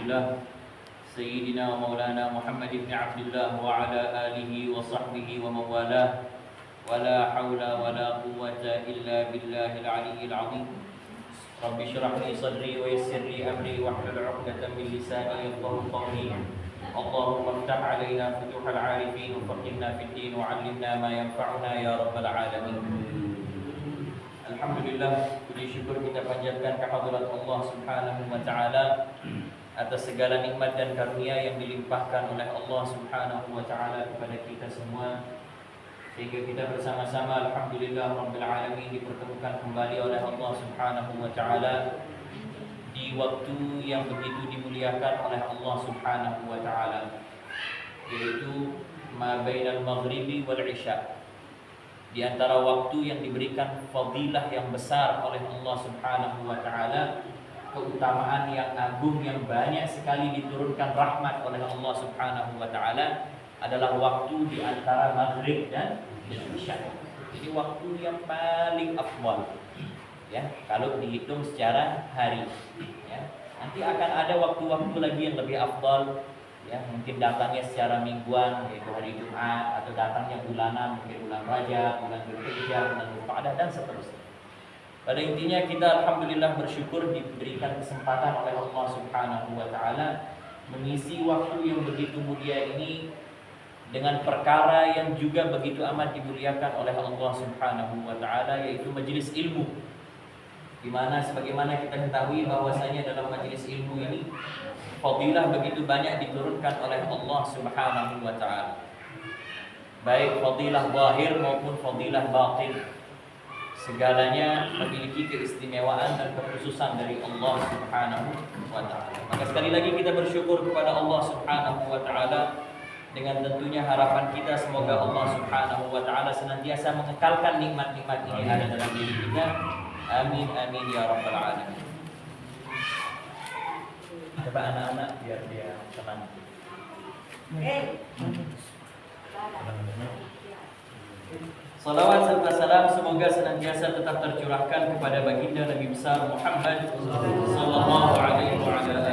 الله سيدنا ومولانا محمد بن عبد الله وعلى آله وصحبه ومن والاه ولا حول ولا قوة إلا بالله العلي العظيم رب اشرح لي صدري ويسر لي أمري واحلل عقدة من لساني يفقهوا قولي اللهم افتح علينا فتوح العارفين وفقهنا في الدين وعلمنا ما ينفعنا يا رب العالمين. Alhamdulillah, puji syukur kita panjatkan kehadirat Allah Subhanahu wa taala atas segala nikmat dan karunia yang dilimpahkan oleh Allah Subhanahu wa taala kepada kita semua, sehingga kita bersama-sama alhamdulillah rabbil alamin dipertemukan kembali oleh Allah Subhanahu wa taala di waktu yang begitu dimuliakan oleh Allah Subhanahu wa taala, yaitu ma bainal maghribi wal isya, di antara waktu yang diberikan fadilah yang besar oleh Allah Subhanahu wa taala, keutamaan yang agung yang banyak sekali diturunkan rahmat oleh Allah Subhanahu wa taala adalah waktu di antara maghrib dan isya. Jadi waktu yang paling afdal, ya, kalau dihitung secara hari, ya. Nanti akan ada waktu-waktu lagi yang lebih afdal, ya, mungkin datangnya secara mingguan yaitu hari Jumat, atau datangnya bulanan mungkin bulan Rajab, bulan Dzulhijjah, bulan Dzulqa'dah dan seterusnya. Pada intinya kita alhamdulillah bersyukur diberikan kesempatan oleh Allah Subhanahu wa taala mengisi waktu yang begitu mulia ini dengan perkara yang juga begitu amat dimuliakan oleh Allah Subhanahu wa taala, yaitu majelis ilmu. Di mana sebagaimana kita ketahui bahwasanya dalam majelis ilmu ini fadilah begitu banyak diturunkan oleh Allah Subhanahu wa taala. Baik fadilah zahir maupun fadilah batin, segalanya memiliki keistimewaan dan kekhususan dari Allah Subhanahu wa taala. Maka sekali lagi kita bersyukur kepada Allah Subhanahu wa taala, dengan tentunya harapan kita semoga Allah Subhanahu wa taala senantiasa mengekalkan nikmat-nikmat ini ada dalam diri kita. Amin amin ya rabbal alamin. Coba anak-anak biar dia tenang. Salawat serta salam semoga senantiasa tetap tercurahkan kepada baginda Nabi besar Muhammad sallallahu alaihi wasallam.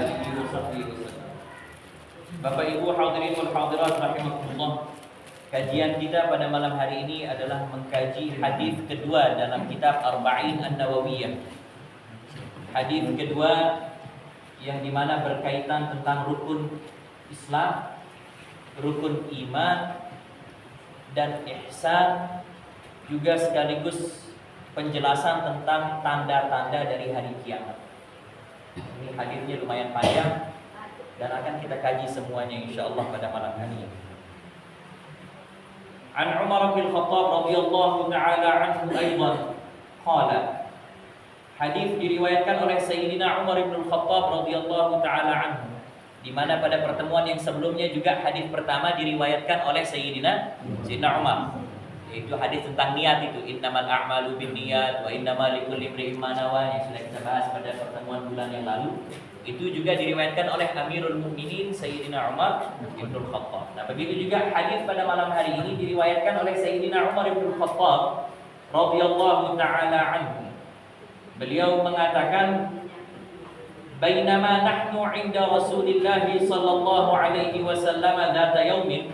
Bapak Ibu hadirin wal hadirat rahimakumullah. Kajian kita pada malam hari ini adalah mengkaji hadis kedua dalam kitab Arba'in An-Nawawiyah. Hadis kedua yang dimana berkaitan tentang rukun Islam, rukun iman, dan ihsan, juga sekaligus penjelasan tentang tanda-tanda dari hari kiamat. Ini hadisnya lumayan panjang dan akan kita kaji semuanya insyaallah pada malam hari ini. An Umar bin Khattab radhiyallahu taala anhu aidan qala. Hadis diriwayatkan oleh Sayyidina Umar bin Khattab radhiyallahu taala anhu, di mana pada pertemuan yang sebelumnya juga hadis pertama diriwayatkan oleh Sayyidina Umar, yaitu hadis tentang niat itu, innamal a'malu binniyat wa innamal likulli imri'in ma nawa, yang sudah kita bahas pada pertemuan bulan yang lalu. Itu juga diriwayatkan oleh Amirul Mukminin Sayyidina Umar bin Khattab. Nah, begitu juga hadis pada malam hari ini diriwayatkan oleh Sayyidina Umar bin Khattab radhiyallahu taala anhu. Beliau mengatakan, bainama nahnu 'inda Rasulillah sallallahu alaihi wasallam dzata yaumin,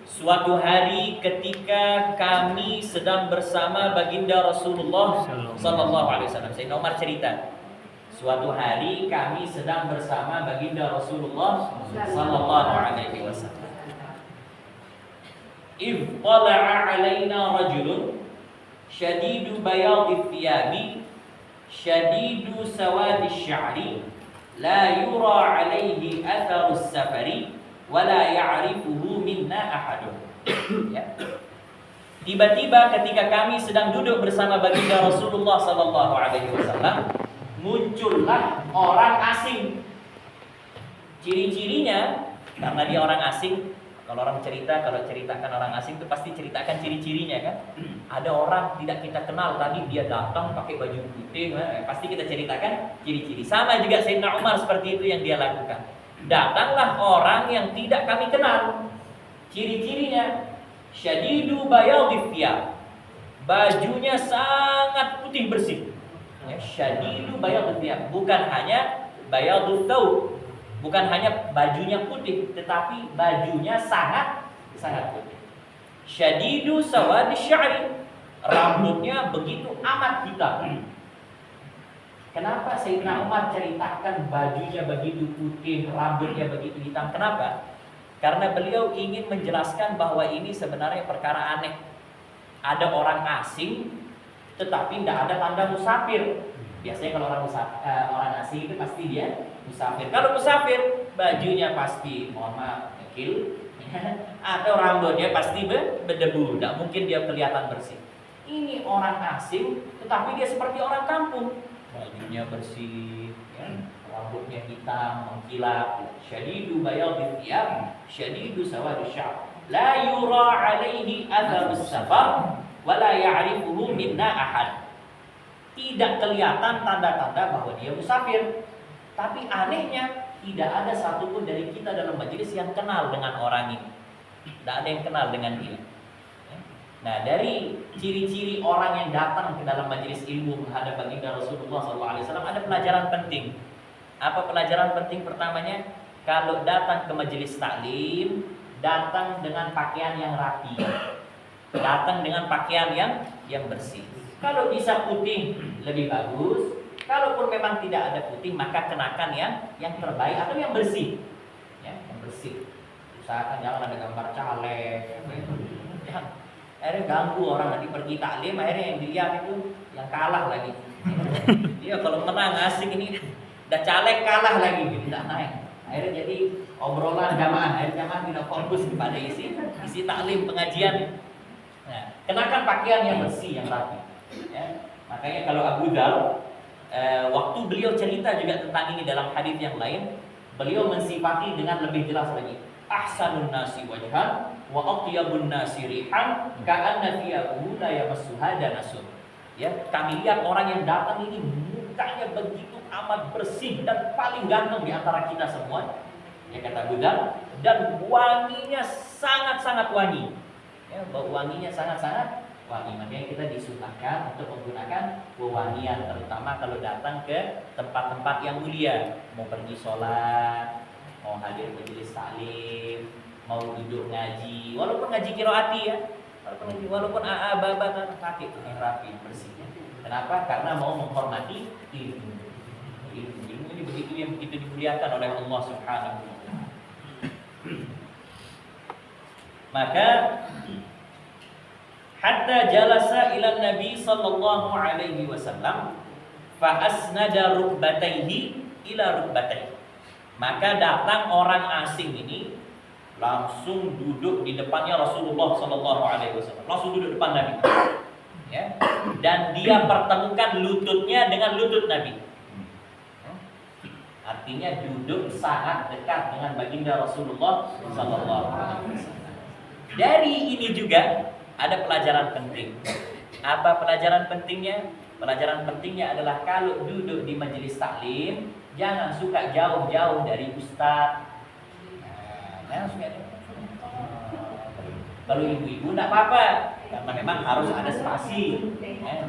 suatu hari ketika kami sedang bersama baginda Rasulullah sallallahu alaihi wasallam. Sayyidina Umar cerita, suatu hari kami sedang bersama baginda Rasulullah sallallahu alaihi wasallam. Idh tala'a 'alaina rajulun shadidu bayadhi thiyabi shadidu sawadi sya'ri la yura 'alaihi atharu safari wa la ya'rifuhu minna ahadun. Ya. Tiba-tiba ketika kami sedang duduk bersama baginda Rasulullah sallallahu alaihi wasallam, muncullah orang asing. Ciri-cirinya, karena dia orang asing, kalau orang cerita, kalau ceritakan orang asing itu pasti ceritakan ciri-cirinya kan. Ada orang tidak kita kenal, tadi dia datang pakai baju putih, pasti kita ceritakan ciri-ciri. Sama juga Sayyidina Umar seperti itu yang dia lakukan. Datanglah orang yang tidak kami kenal. Ciri-cirinya syadidu bayadhi thiyab, bajunya sangat putih bersih. Ya, syadidu bayadhi thiyab, bukan hanya bayadhu thawb, Bukan hanya bajunya putih, tetapi bajunya sangat putih. Syadidu sawadi sya'ri, rambutnya begitu amat hitam. Kenapa Sayyidina Umar ceritakan bajunya begitu putih, rambutnya begitu hitam? Kenapa? Karena beliau ingin menjelaskan bahwa ini sebenarnya perkara aneh. Ada orang asing, tetapi tidak ada tanda musafir. Biasanya kalau orang asing itu pasti dia musafir. Kalau musafir, bajunya pasti, mohon maaf, kecil, atau rambutnya pasti berdebu. Tidak mungkin dia kelihatan bersih. Ini orang asing, tetapi dia seperti orang kampung. Bajunya bersih, ya, rambutnya hitam, mengkilap. Syadidu bayadil thiyab, syadidu sawadi sya'b. La yura alaihi atharus safar wa la ya'rifuhu minna ahad. Tidak kelihatan tanda-tanda bahwa dia musafir. Tapi anehnya tidak ada satupun dari kita dalam majelis yang kenal dengan orang ini. Tidak ada yang kenal dengan dia. Nah, dari ciri-ciri orang yang datang ke dalam majelis ilmu menghadap baginda Rasulullah SAW ada pelajaran penting. Apa pelajaran penting pertamanya? Kalau datang ke majelis taklim, datang dengan pakaian yang rapi, datang dengan pakaian yang bersih. Kalau bisa putih lebih bagus. Kalaupun memang tidak ada putih, maka kenakan yang terbaik atau yang bersih, ya, yang bersih. Usahakan jangan ada gambar caleg. Akhirnya ganggu orang nanti pergi taklim, akhirnya yang dilihat itu yang kalah lagi. Dia kalau menang asik ini, udah caleg kalah lagi, tidak naik. Akhirnya jadi obrolan jamaah, akhirnya jamaah tidak fokus kepada isi taklim pengajian. Nah, kenakan pakaian yang bersih, yang rapi. Ya. Makanya kalau Abu Dzar, waktu beliau cerita juga tentang ini dalam hadis yang lain, beliau mensifati dengan lebih jelas lagi. Ahsanun nasi wajhan wa atyabun nasi rihan ka'anna thiyabuhu la yamassuha danasun. Ya, kami lihat orang yang datang ini mukanya begitu amat bersih dan paling ganteng di antara kita semua. Ya, kata Abu Dzar, dan wanginya sangat-sangat wangi. Ya, bau wanginya sangat-sangat wangi. Makanya kita disunahkan untuk menggunakan wewangian, terutama kalau datang ke tempat-tempat yang mulia, mau pergi sholat, mau hadir majelis taklim, mau duduk ngaji, walaupun ngaji qiraati ya, walaupun baba pakai yang rapi, bersih. Kenapa? Karena mau menghormati ilmu. Ilmu ini begitu yang begitu dimuliakan oleh Allah Subhanahu wa taala. Maka hatta jalasa ila Nabi sallallahu alaihi wasallam fa asnada rukbatayhi ila rukbatayhi. Maka datang orang asing ini langsung duduk di depannya Rasulullah sallallahu alaihi wasallam. Langsung duduk depan Nabi. Ya. Dan dia pertemukan lututnya dengan lutut Nabi. Artinya duduk sangat dekat dengan baginda Rasulullah sallallahu alaihi wasallam. Dari ini juga ada pelajaran penting. Apa pelajaran pentingnya? Pelajaran pentingnya adalah kalau duduk di majelis taklim, jangan suka jauh-jauh dari ustaz. Jangan suka jauh. Kalau ibu-ibu tidak apa-apa, karena memang harus ada spasi.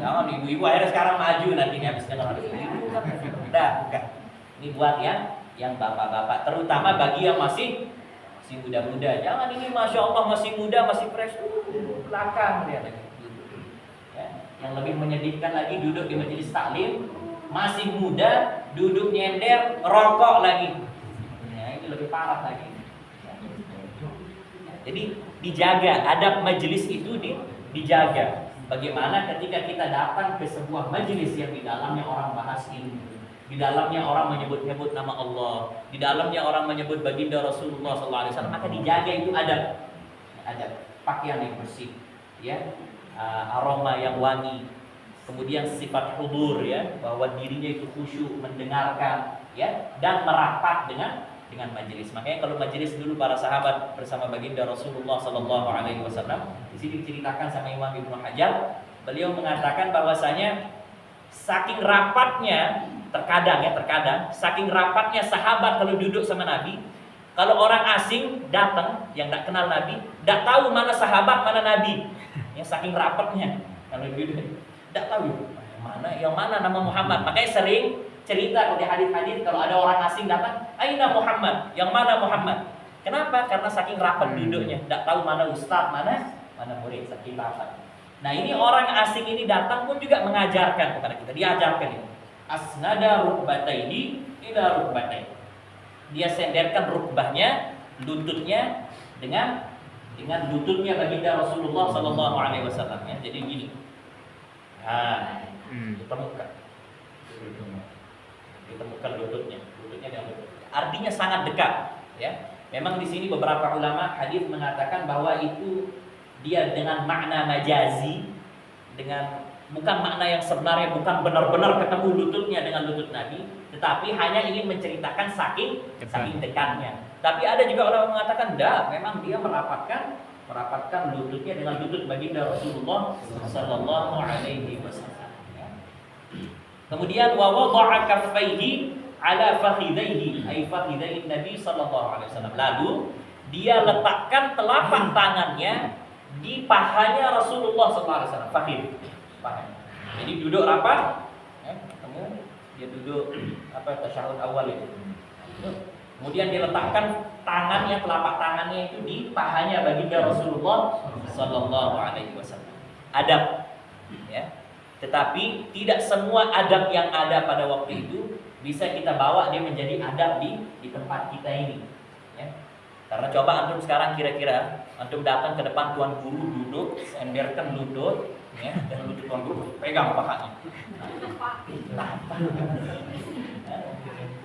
Jangan ibu-ibu akhirnya sekarang maju nanti habis kenal ibu-ibu kan. Bukan. Ini buat yang bapak-bapak, terutama bagi yang masih muda-muda. Jangan ini masya Allah masih muda, masih fresh, belakang dia lagi. Ya. Yang lebih menyedihkan lagi duduk di majelis taklim, masih muda, duduk nyender, rokok lagi. Ya, ini lebih parah lagi. Ya. Jadi dijaga, adab majelis itu dijaga. Bagaimana ketika kita datang ke sebuah majelis yang di dalamnya orang bahas ilmu, di dalamnya orang menyebut-nyebut nama Allah, di dalamnya orang menyebut baginda Rasulullah SAW, maka dijaga itu adab, pakaian yang bersih, ya, aroma yang wangi, kemudian sifat hudur, ya, bahwa dirinya itu khusyuk mendengarkan, ya, dan merapat dengan majelis. Makanya kalau majelis dulu para sahabat bersama baginda Rasulullah SAW, di sini diceritakan sama Imam Ibnu Hajar, beliau mengatakan bahwasanya saking rapatnya, terkadang saking rapatnya sahabat kalau duduk sama Nabi, kalau orang asing datang yang tidak kenal Nabi, tidak tahu mana sahabat mana Nabi, ya, saking rapatnya kalau duduk tidak tahu yang mana nama Muhammad. Makanya sering cerita kalau di hadis-hadis kalau ada orang asing datang, "Aina Muhammad?" Yang mana Muhammad? Kenapa? Karena saking rapat duduknya, tidak tahu mana ustaz, mana murid, saking rapat. Nah, ini orang asing ini datang pun juga mengajarkan kepada kita, diajarkan ini. Asnada rukbataini ila rukbatain. Dia senderkan rukbahnya, lututnya dengan lututnya baginda Rasulullah sallallahu alaihi wasallam ya. Jadi gini. Nah, ditemukan lututnya dengan lutut. Artinya sangat dekat ya. Memang di sini beberapa ulama hadis mengatakan bahwa itu dia dengan makna majazi, dengan bukan makna yang sebenarnya, bukan benar-benar ketemu lututnya dengan lutut Nabi, tetapi hanya ingin menceritakan saking dekatnya. Tapi ada juga ulama mengatakan enggak, memang dia merapatkan lututnya dengan lutut baginda Rasulullah sallallahu alaihi wasallam. Kemudian wa wada'a kaffaihi ala fakhidaihi, ay fakhidai Nabi sallallahu alaihi wasallam. Lalu dia letakkan telapak tangannya di pahanya Rasulullah sallallahu alaihi wasallam. Fakhid. Paha. Jadi duduk rapat, ketemu dia duduk tasyahud awal itu. Kemudian dia letakkan tangannya, telapak tangannya itu di pahanya baginda Rasulullah sallallahu alaihi wasallam. Adab ya. Tetapi tidak semua adab yang ada pada waktu itu bisa kita bawa dia menjadi adab di tempat kita ini ya. Karena coba antum sekarang kira-kira antum datang ke depan tuan guru duduk, senderkan lutut ya, dan lutut tuan guru pegang pahanya.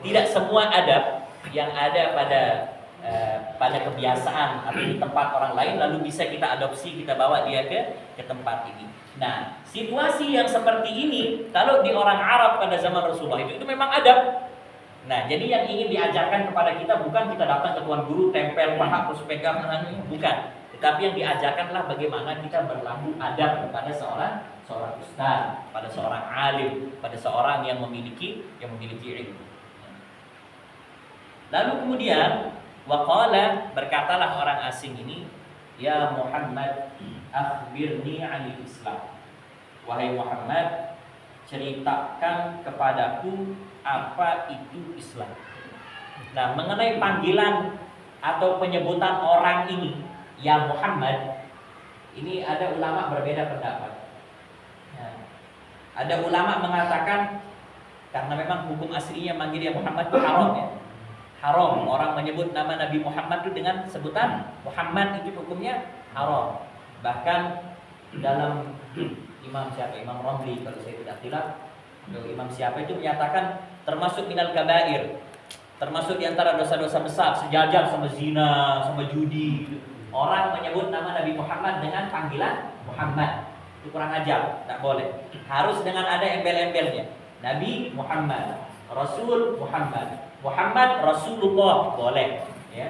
Tidak semua adab yang ada pada kebiasaan atau di tempat orang lain lalu bisa kita adopsi, kita bawa dia ke tempat ini. Nah, situasi yang seperti ini kalau di orang Arab pada zaman Rasulullah itu memang adab. Nah, jadi yang ingin diajarkan kepada kita bukan kita datang ke tuan guru tempel paha terus pegang bukan. Tetapi yang diajarkanlah bagaimana kita berlaku adab kepada seorang ustaz, pada seorang alim, pada seorang yang memiliki ilmu. Lalu kemudian waqala, berkatalah orang asing ini, "Ya Muhammad, akhbirni 'anil Islam." Wahai Muhammad, ceritakan kepadaku apa itu Islam. Nah, mengenai panggilan atau penyebutan orang ini, ya Muhammad, ini ada ulama berbeda pendapat. Nah, ada ulama mengatakan karena memang hukum aslinya manggil ya Muhammad itu haram ya. Haram orang menyebut nama Nabi Muhammad itu dengan sebutan Muhammad, itu hukumnya haram. Bahkan dalam Imam Romli kalau saya tidak silap, Imam siapa itu menyatakan termasuk minal kabair, termasuk diantara dosa-dosa besar, sejajar sama zina, sama judi. Orang menyebut nama Nabi Muhammad dengan panggilan Muhammad, itu kurang ajar, tak boleh. Harus dengan ada embel-embelnya. Nabi Muhammad, Rasul Muhammad, Muhammad Rasulullah boleh ya.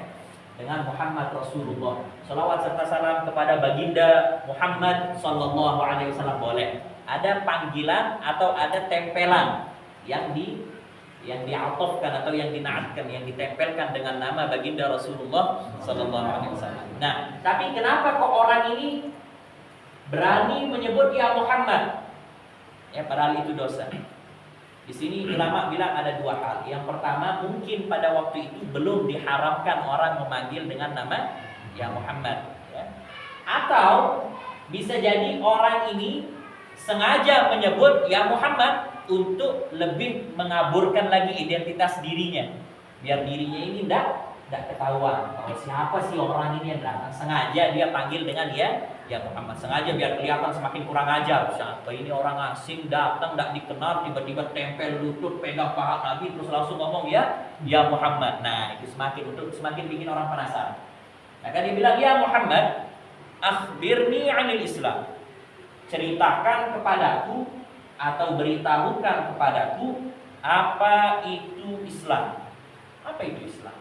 Dengan Muhammad Rasulullah, salawat serta salam kepada baginda Muhammad sallallahu alaihi wasallam boleh. Ada panggilan atau ada tempelan yang diatofkan atau yang dinaatkan, yang ditempelkan dengan nama baginda Rasulullah sallallahu alaihi wasallam. Nah, tapi kenapa kok orang ini berani menyebut ya Muhammad? Ya, padahal itu dosa. Di sini ulama bilang ada dua hal. Yang pertama, mungkin pada waktu itu belum diharamkan orang memanggil dengan nama ya Muhammad ya. Atau bisa jadi orang ini sengaja menyebut ya Muhammad untuk lebih mengaburkan lagi identitas dirinya, biar dirinya ini tidak ketahuan kalau siapa sih orang ini yang datang. Sengaja dia panggil dengan ya Muhammad, sengaja biar kelihatan semakin kurang ajar. Siapa ini orang asing datang tidak dikenal, tiba-tiba tempel lutut pegang paha Nabi terus langsung ngomong ya Muhammad. Nah, itu semakin bikin orang penasaran. Maka dia bilang ya Muhammad, akhbirni 'anil Islam, ceritakan kepadaku atau beritahukan kepadaku apa itu Islam. Apa itu Islam?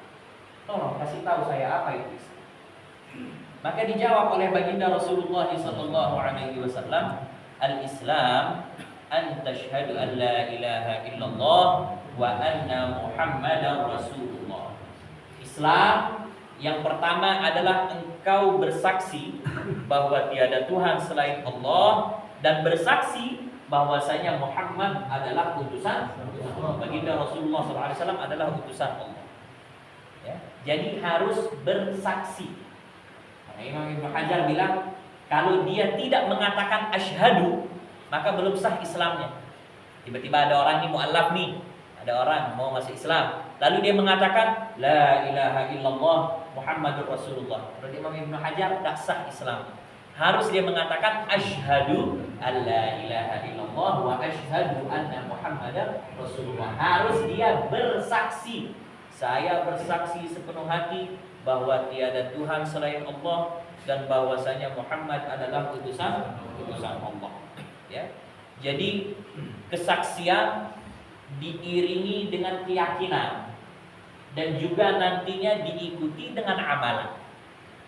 Tolong kasih tahu saya apa itu Islam. Maka dijawab oleh baginda Rasulullah sallallahu alaihi wasallam, al-Islam an tashhadu an la ilaha illallah wa anna Muhammadar Rasulullah. Islam yang pertama adalah engkau bersaksi bahwa tiada Tuhan selain Allah dan bersaksi bahwasanya Muhammad adalah utusan Allah. Baginda Rasulullah SAW adalah utusan Allah. Ya, jadi harus bersaksi. Karena Imam Ibnu Hajar bilang kalau dia tidak mengatakan asyhadu maka belum sah Islamnya. Tiba-tiba ada orang nih mu'allaf nih, ada orang mau masuk Islam, lalu dia mengatakan la ilaha illallah Muhammadur Rasulullah. Menurut Imam Ibnu Hajar tidak sah Islam. Harus dia mengatakan asyhadu alla ilaha illallah wa asyhadu anna Muhammadar Rasulullah. Harus dia bersaksi. Saya bersaksi sepenuh hati bahwa tiada Tuhan selain Allah dan bahwasanya Muhammad adalah utusan Allah. Ya. Jadi kesaksian diiringi dengan keyakinan dan juga nantinya diikuti dengan amalan.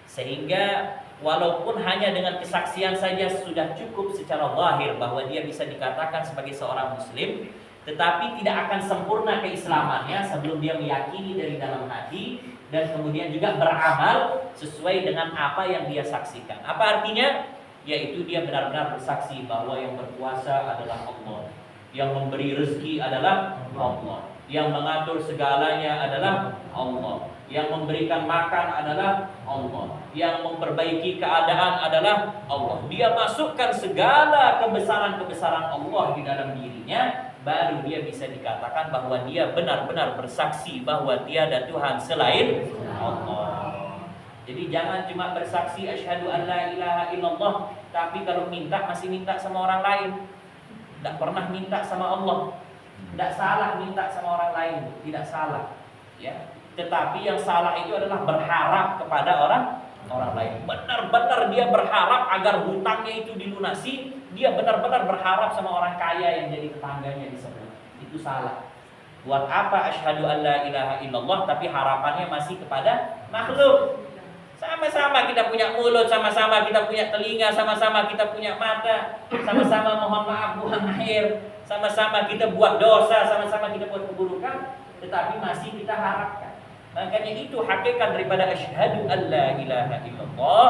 Sehingga walaupun hanya dengan kesaksian saja sudah cukup secara zahir bahwa dia bisa dikatakan sebagai seorang muslim, tetapi tidak akan sempurna keislamannya sebelum dia meyakini dari dalam hati dan kemudian juga beramal sesuai dengan apa yang dia saksikan. Apa artinya? Yaitu dia benar-benar bersaksi bahwa yang berkuasa adalah Allah, yang memberi rezeki adalah Allah, yang mengatur segalanya adalah Allah, yang memberikan makan adalah Allah, yang memperbaiki keadaan adalah Allah. Dia masukkan segala kebesaran-kebesaran Allah di dalam dirinya, baru dia bisa dikatakan bahwa dia benar-benar bersaksi bahwa tiada Tuhan selain Allah. Jadi jangan cuma bersaksi asyhadu an la ilaha illallah, tapi kalau minta masih minta sama orang lain. Tidak pernah minta sama Allah. Tidak salah minta sama orang lain, tidak salah. Ya. Tetapi yang salah itu adalah berharap kepada orang lain. Benar-benar dia berharap agar hutangnya itu dilunasi. Dia benar-benar berharap sama orang kaya yang jadi tetangganya di sebelah. Itu salah. Buat apa asyhadu an la ilaha illallah tapi harapannya masih kepada makhluk? Sama-sama kita punya mulut, sama-sama kita punya telinga, sama-sama kita punya mata, sama-sama mohon maaf buang air, sama-sama kita buat dosa, sama-sama kita buat keburukan, tetapi masih kita harapkan. Makanya itu hakikat daripada asyhadu an la ilaha illallah.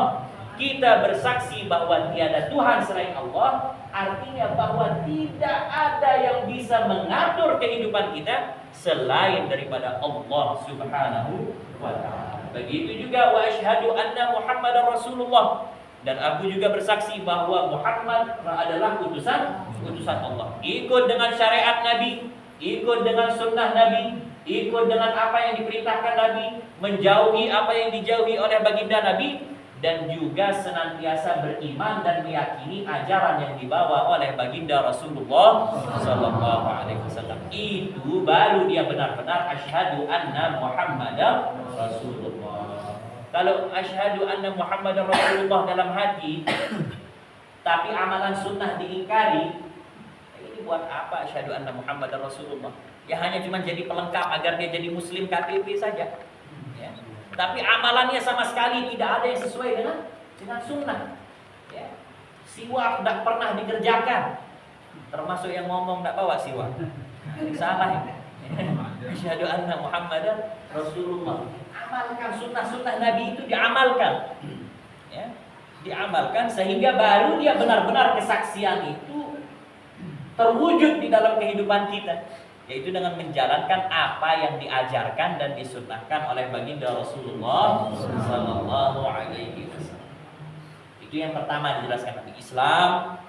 Kita bersaksi bahwa tiada Tuhan selain Allah, artinya bahwa tidak ada yang bisa mengatur kehidupan kita selain daripada Allah Subhanahu wa ta'ala. Begitu juga wa asyhadu anna Muhammadar Rasulullah, dan aku juga bersaksi bahwa Muhammad adalah utusan Allah. Ikut dengan syariat Nabi, ikut dengan sunnah Nabi, ikut dengan apa yang diperintahkan Nabi, menjauhi apa yang dijauhi oleh baginda Nabi, dan juga senantiasa beriman dan meyakini ajaran yang dibawa oleh baginda Rasulullah sallallahu alaihi wasallam. Itu baru dia benar-benar asyhadu anna Muhammadar Rasulullah. Kalau asyhadu anna Muhammadar Rasulullah dalam hati tapi amalan sunnah diingkari, ini buat apa asyhadu anna Muhammadar Rasulullah? Ya hanya cuma jadi pelengkap agar dia jadi muslim KTP saja. Ya. Tapi amalannya sama sekali tidak ada yang sesuai dengan sunnah. Ya. Siwak tidak pernah dikerjakan, termasuk yang ngomong tidak bawa siwak. Salah ini. Asyhadu anna Muhammadar Rasulullah. Amalkan sunnah-sunnah Nabi itu diamalkan, ya, diamalkan sehingga baru dia benar-benar kesaksian itu terwujud di dalam kehidupan kita, yaitu dengan menjalankan apa yang diajarkan dan disunnahkan oleh baginda Rasulullah sallallahu alaihi wasallam. Itu yang pertama dijelaskan Nabi Islam,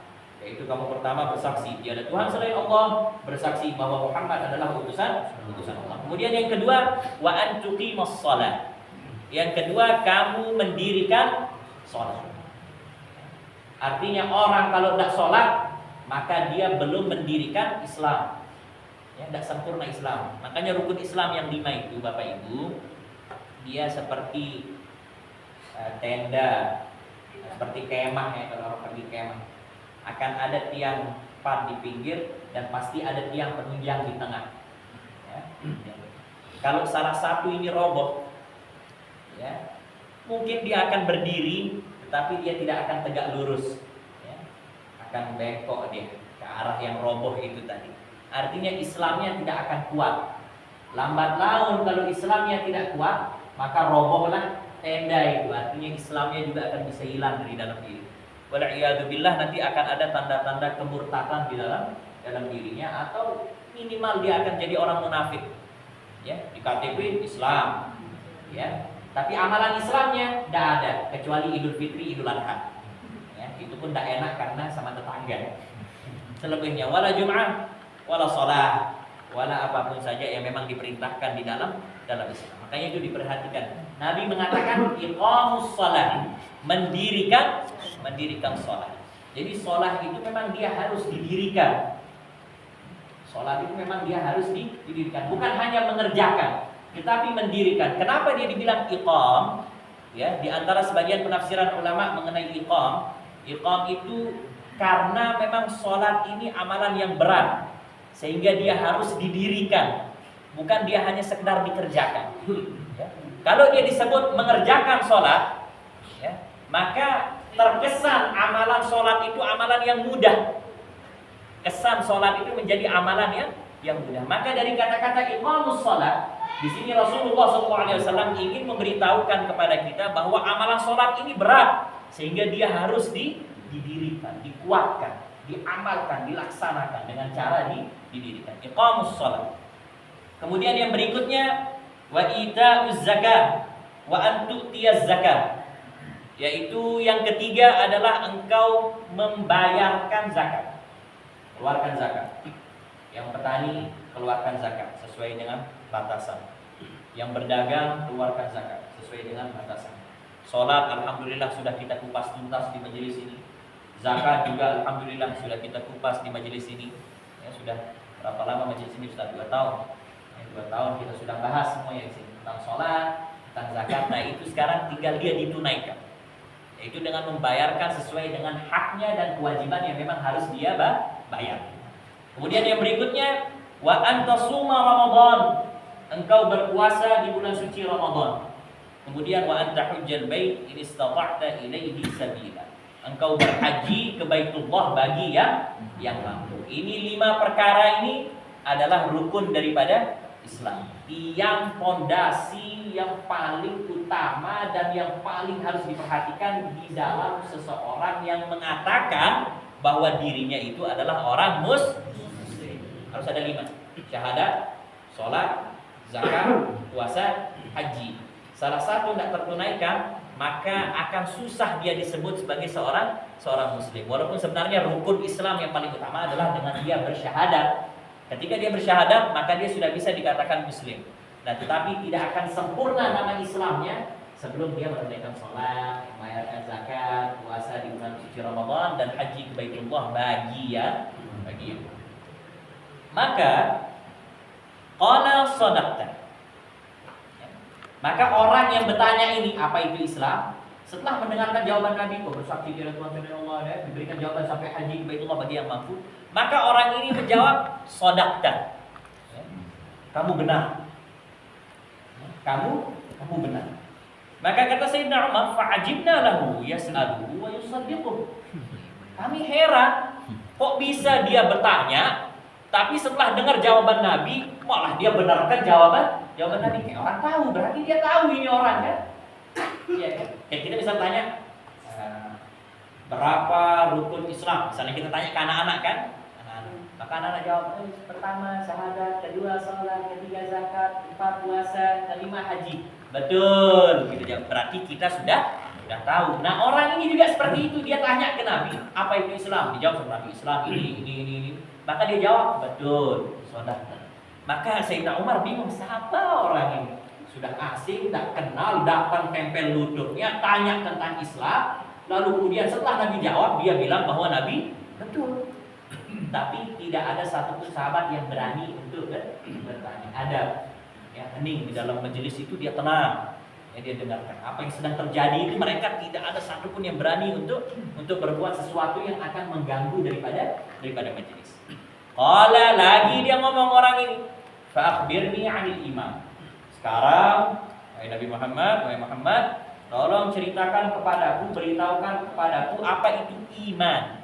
yaitu kamu pertama bersaksi tiada Tuhan selain Allah, bersaksi bahwa Muhammad adalah utusan Allah. Kemudian yang kedua, wa an tuqimas shalah. Yang kedua, kamu mendirikan salat. Artinya orang kalau tidak salat, maka dia belum mendirikan Islam. Ya, tidak sempurna Islam. Makanya rukun Islam yang 5 itu Bapak Ibu, dia seperti tenda, seperti kemah ya, kalau orang pergi kemah. Akan ada tiang 4 di pinggir dan pasti ada tiang penunjang di tengah. Ya. Kalau salah satu ini roboh, ya, mungkin dia akan berdiri, tetapi dia tidak akan tegak lurus, ya. Akan bengkok dia ke arah yang roboh itu tadi. Artinya Islamnya tidak akan kuat. Lambat laun kalau Islamnya tidak kuat, maka robohlah tenda itu. Artinya Islamnya juga akan bisa hilang dari dalam diri. wal'iyadzubillah nanti akan ada tanda-tanda kemurtadan di dalam dirinya, atau minimal dia akan jadi orang munafik. Ya, di KTP Islam, ya, tapi amalan Islamnya tidak ada kecuali Idul Fitri, Idul Adha. Ya, itu pun tidak enak karena sama tetangga. Selebihnya wala Jum'ah, wala sholat, wala apapun saja yang memang diperintahkan di dalam Islam. Makanya itu diperhatikan. Nabi mengatakan iqamus shalah, mendirikan sholat. Jadi sholat itu memang dia harus didirikan. Sholat itu memang dia harus didirikan, bukan hanya mengerjakan, tetapi mendirikan. Kenapa dia dibilang iqam? Ya, di antara sebagian penafsiran ulama mengenai iqam itu karena memang sholat ini amalan yang berat, sehingga dia harus didirikan, bukan dia hanya sekedar dikerjakan. Ya. Kalau dia disebut mengerjakan sholat, ya, maka terkesan amalan sholat itu amalan yang mudah. Kesan sholat itu menjadi amalan yang mudah. Maka dari kata-kata iqamus sholat, di sini Rasulullah SAW ingin memberitahukan kepada kita bahwa amalan sholat ini berat, sehingga dia harus didirikan, dikuatkan, diamalkan, dilaksanakan dengan cara didirikan. Iqamus sholat. Kemudian yang berikutnya wa ita'uz zakat wa an tu'tiyaz zakat, yaitu yang ketiga adalah engkau membayarkan zakat. Keluarkan zakat. Yang bertani keluarkan zakat sesuai dengan batasan. Yang berdagang keluarkan zakat sesuai dengan batasan. Salat alhamdulillah sudah kita kupas tuntas di majelis ini. Zakat juga alhamdulillah sudah kita kupas di majelis ini. Ya, sudah berapa lama majelis ini? Sudah 2 tahun. Ya, 2 tahun kita sudah bahas semuanya di sini tentang salat, tentang zakat. Nah, itu sekarang tinggal dia ditunaikan. Yaitu dengan membayarkan sesuai dengan haknya dan kewajiban yang memang harus dia bayar. Kemudian yang berikutnya wa antasuma Ramadan, engkau berpuasa di bulan suci Ramadan. Kemudian wa antahujjal bait in istata'ta ilaihi sabila, engkau berhaji ke Baitullah bagi yang mampu. Ini 5 perkara ini adalah rukun daripada Islam, yang pondasi yang paling utama dan yang paling harus diperhatikan di dalam seseorang yang mengatakan bahwa dirinya itu adalah orang muslim. Harus ada 5: syahadat, sholat, zakat, puasa, haji. Salah satu tidak tertunaikan, maka akan susah dia disebut sebagai seorang muslim. Walaupun sebenarnya rukun Islam yang paling utama adalah dengan dia bersyahadat. Ketika dia bersyahadat, maka dia sudah bisa dikatakan muslim. Nah, tetapi tidak akan sempurna nama Islamnya sebelum dia menunaikan sholat, membayarkan zakat, puasa di bulan suci Ramadan, dan haji ke Baitullah bagi yang. Maka qala shadaqta. Maka orang yang bertanya ini, apa itu Islam? Setelah mendengarkan jawaban Nabi, bersaksi di Tuhan Allah, diberikan jawaban sampai haji ke Baitullah bagi yang mampu, maka orang ini menjawab shadaqta. Kamu benar. Kamu benar. Maka kata Sayyidina Umar, fa'ajibna lahu yas'aluhu wa yusaddiquh. Kami heran, kok bisa dia bertanya, tapi setelah dengar jawaban Nabi, malah dia benarkan jawaban Nabi. Kayak orang tahu, berarti dia tahu ini orang kan? Iya kan? Kayak kita bisa tanya, berapa rukun Islam? Misalnya kita tanya ke anak-anak kan? Maka anak-anak jawab, pertama syahadat, kedua sholat, ketiga zakat, 4 puasa, kelima haji. Betul, kita jawab. Berarti kita sudah tahu. Nah, orang ini juga seperti itu, dia tanya ke Nabi, apa itu Islam? Dijawab sama Nabi, Islam ini. Maka dia jawab, betul, saudara. Maka Sayyidina Umar bingung, siapa orang ini? Sudah asing, tidak kenal, dapat tempel lututnya, tanya tentang Islam. Lalu kemudian setelah Nabi jawab, dia bilang bahwa Nabi betul. Tapi tidak ada satupun sahabat yang berani untuk bertanya. Ada, ya, hening di dalam majelis itu, dia tenang. Ya, dia dengarkan apa yang sedang terjadi itu, mereka tidak ada satupun yang berani untuk berbuat sesuatu yang akan mengganggu daripada majelis. Qala, lagi dia ngomong orang ini, fa akhbirni 'anil iman. Sekarang, wahai Nabi Muhammad, tolong ceritakan kepadaku, beritahukan kepadaku apa itu iman.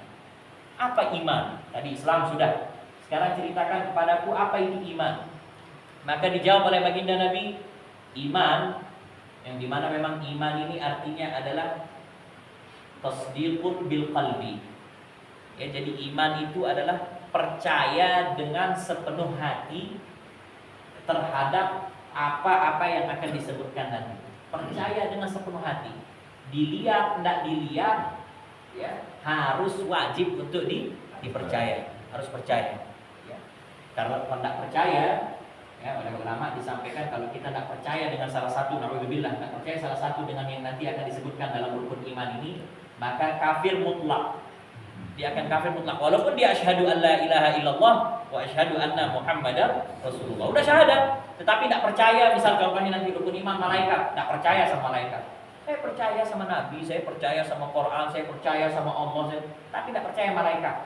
Apa iman? Tadi Islam sudah. Sekarang ceritakan kepadaku apa itu iman. Maka dijawab oleh baginda Nabi, iman, yang dimana memang iman ini artinya adalah tasdiqun bil qalbi. Ya, jadi iman itu adalah percaya dengan sepenuh hati terhadap apa-apa yang akan disebutkan nanti. Percaya dengan sepenuh hati. Dilihat, tidak dilihat, ya, harus wajib untuk dipercaya. Harus percaya. Ya. Karena kalau tidak percaya, ya, oleh ulama disampaikan kalau kita tidak percaya dengan salah satu, na'udzubillah, tidak percaya salah satu dengan yang nanti akan disebutkan dalam rukun iman ini, maka kafir mutlak. Dia akan kafir mutlak walaupun dia asyhadu an la ilaha illallah wa asyhadu anna muhammadar rasulullah. Udah syahadat, tetapi tidak percaya, misal contohnya nanti rukun iman malaikat, tidak percaya sama malaikat. Saya percaya sama nabi, saya percaya sama Quran, saya percaya sama Allah, tapi tidak percaya malaikat.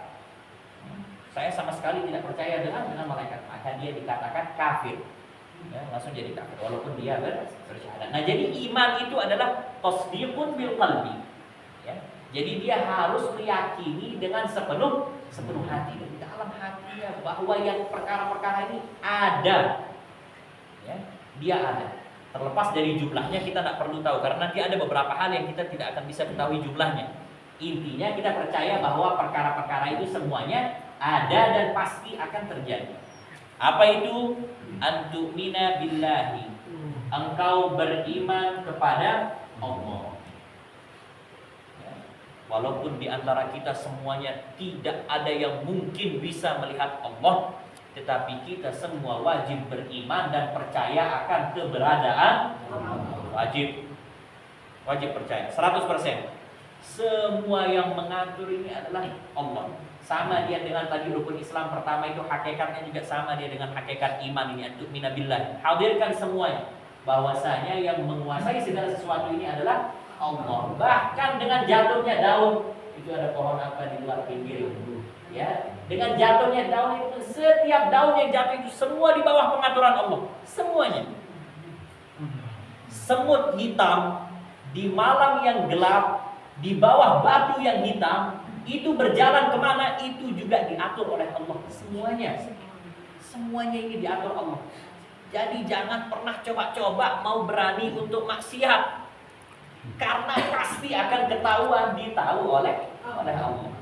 Saya sama sekali tidak percaya dengan malaikat, maka dia dikatakan kafir. Ya, langsung jadi kafir walaupun dia bersyahadat. Nah, jadi iman itu adalah tasdiqun bil qalbi. Ya. Jadi dia harus meyakini dengan sepenuh hati, di dalam hatinya bahwa yang perkara-perkara ini ada. Ya, dia ada. Terlepas dari jumlahnya kita tidak perlu tahu karena nanti ada beberapa hal yang kita tidak akan bisa ketahui jumlahnya. Intinya kita percaya bahwa perkara-perkara itu semuanya ada dan pasti akan terjadi. Apa itu? Antu'mina billahi. Engkau beriman kepada Allah. Walaupun di antara kita semuanya tidak ada yang mungkin bisa melihat Allah, tetapi kita semua wajib beriman dan percaya akan keberadaan Allah. Wajib percaya 100%. Semua yang mengatur ini adalah Allah. Sama dia dengan tadi rukun Islam pertama itu, hakikatnya juga sama dia dengan hakikat iman ini, antu'mina billah. Hadirkan semuanya bahwasanya yang menguasai segala sesuatu ini adalah Allah. Bahkan dengan jatuhnya daun, itu ada pohon apa di luar pinggir itu, ya, dengan jatuhnya daun itu, setiap daun yang jatuh itu semua di bawah pengaturan Allah, semuanya. Semut hitam di malam yang gelap, di bawah batu yang hitam, itu berjalan kemana itu juga diatur oleh Allah. Semuanya ini diatur Allah. Jadi jangan pernah coba-coba mau berani untuk maksiat, karena pasti akan ketahuan, ditahu oleh Allah.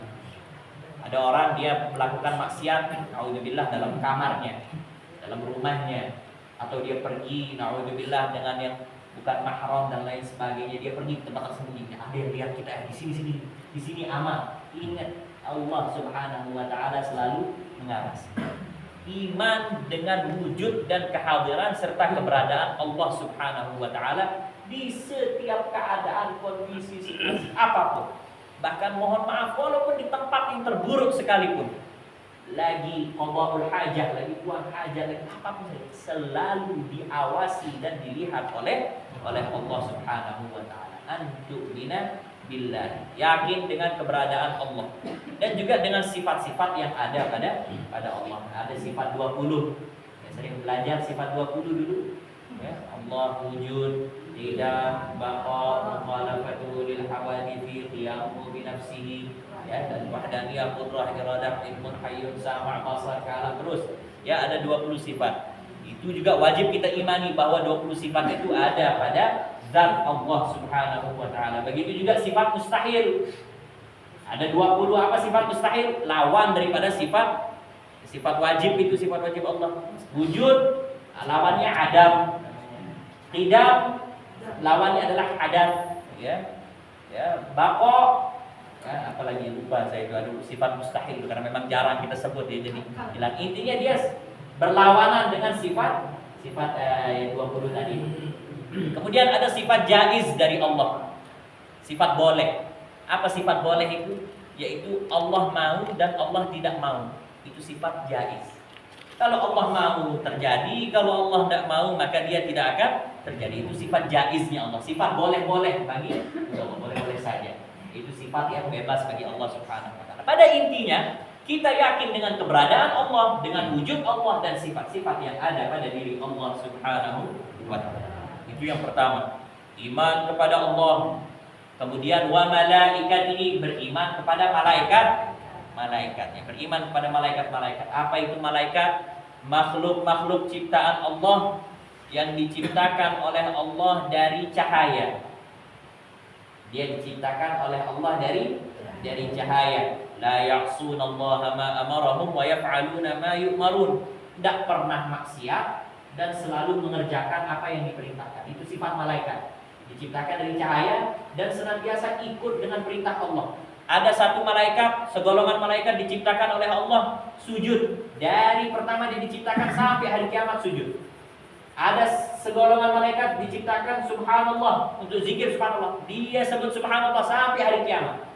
Ada orang dia melakukan maksiat, naudzubillah, dalam kamarnya, dalam rumahnya, atau dia pergi, naudzubillah, dengan yang bukan mahram dan lain sebagainya. Dia pergi ke tempat tersembunyi. Ada yang lihat kita di sini aman. Ingat, Allah Subhanahu wa taala selalu mengawasi. Iman dengan wujud dan kehadiran serta keberadaan Allah Subhanahu wa taala di setiap keadaan, kondisi, situasi apapun. Bahkan mohon maaf, walaupun di tempat yang terburuk sekalipun, lagi qada'ul hajah, lagi buang hajat, lagi apapun, selalu diawasi dan dilihat oleh Allah Subhanahu wa taala. Antu'mina billah, yakin dengan keberadaan Allah dan juga dengan sifat-sifat yang ada pada Allah. Ada sifat 20. Ya, sering belajar sifat 20 dulu. Ya, Allah wujud, tidak, baqa, mukhalafatu lil hawadithi, qiyamu bi nafsihi, ya, dan wahdaniyah, qudrah, iradah, ilmun, hayyun, sama', basar, kalam, terus. Ya, ada 20 sifat. Itu juga wajib kita imani bahwa 20 sifat itu ada pada zat Allah Subhanahu wa taala. Begitu juga sifat mustahil. Ada 20 apa sifat mustahil? Lawan daripada sifat wajib, itu sifat wajib Allah. Wujud, lawannya adam. Qidam, lawannya adalah hadas, ya. Ya, baqa, ya, apalagi lupa saya itu, ada sifat mustahil karena memang jarang kita sebut, ya, jadi hilang. Intinya dia berlawanan dengan sifat 20 tadi. Kemudian ada sifat jaiz dari Allah. Sifat boleh. Apa sifat boleh itu? Yaitu Allah mau dan Allah tidak mau. Itu sifat jaiz. Kalau Allah mau terjadi, kalau Allah tidak mau maka dia tidak akan terjadi. Itu sifat jaiznya Allah. Sifat boleh-boleh bagi Allah, boleh-boleh saja. Itu sifat yang bebas bagi Allah Subhanahu wa taala. Pada intinya kita yakin dengan keberadaan Allah, dengan wujud Allah dan sifat-sifat yang ada pada diri Allah Subhanahu wa taala. Itu yang pertama, iman kepada Allah. Kemudian wa malaikatihi, beriman kepada malaikatnya, beriman kepada malaikat-malaikat. Apa itu malaikat? Makhluk-makhluk ciptaan Allah yang diciptakan oleh Allah dari cahaya. Dia diciptakan oleh Allah dari cahaya. La ya'sunallaha ma amarahum wa yaf'aluna ma yu'marun. Tidak pernah maksiat dan selalu mengerjakan apa yang diperintahkan. Itu sifat malaikat. Diciptakan dari cahaya dan senantiasa ikut dengan perintah Allah. Ada satu malaikat, segolongan malaikat diciptakan oleh Allah sujud. Dari pertama dia diciptakan sampai hari kiamat sujud. Ada segolongan malaikat diciptakan subhanallah, untuk zikir subhanallah. Dia sebut subhanallah sampai hari kiamat.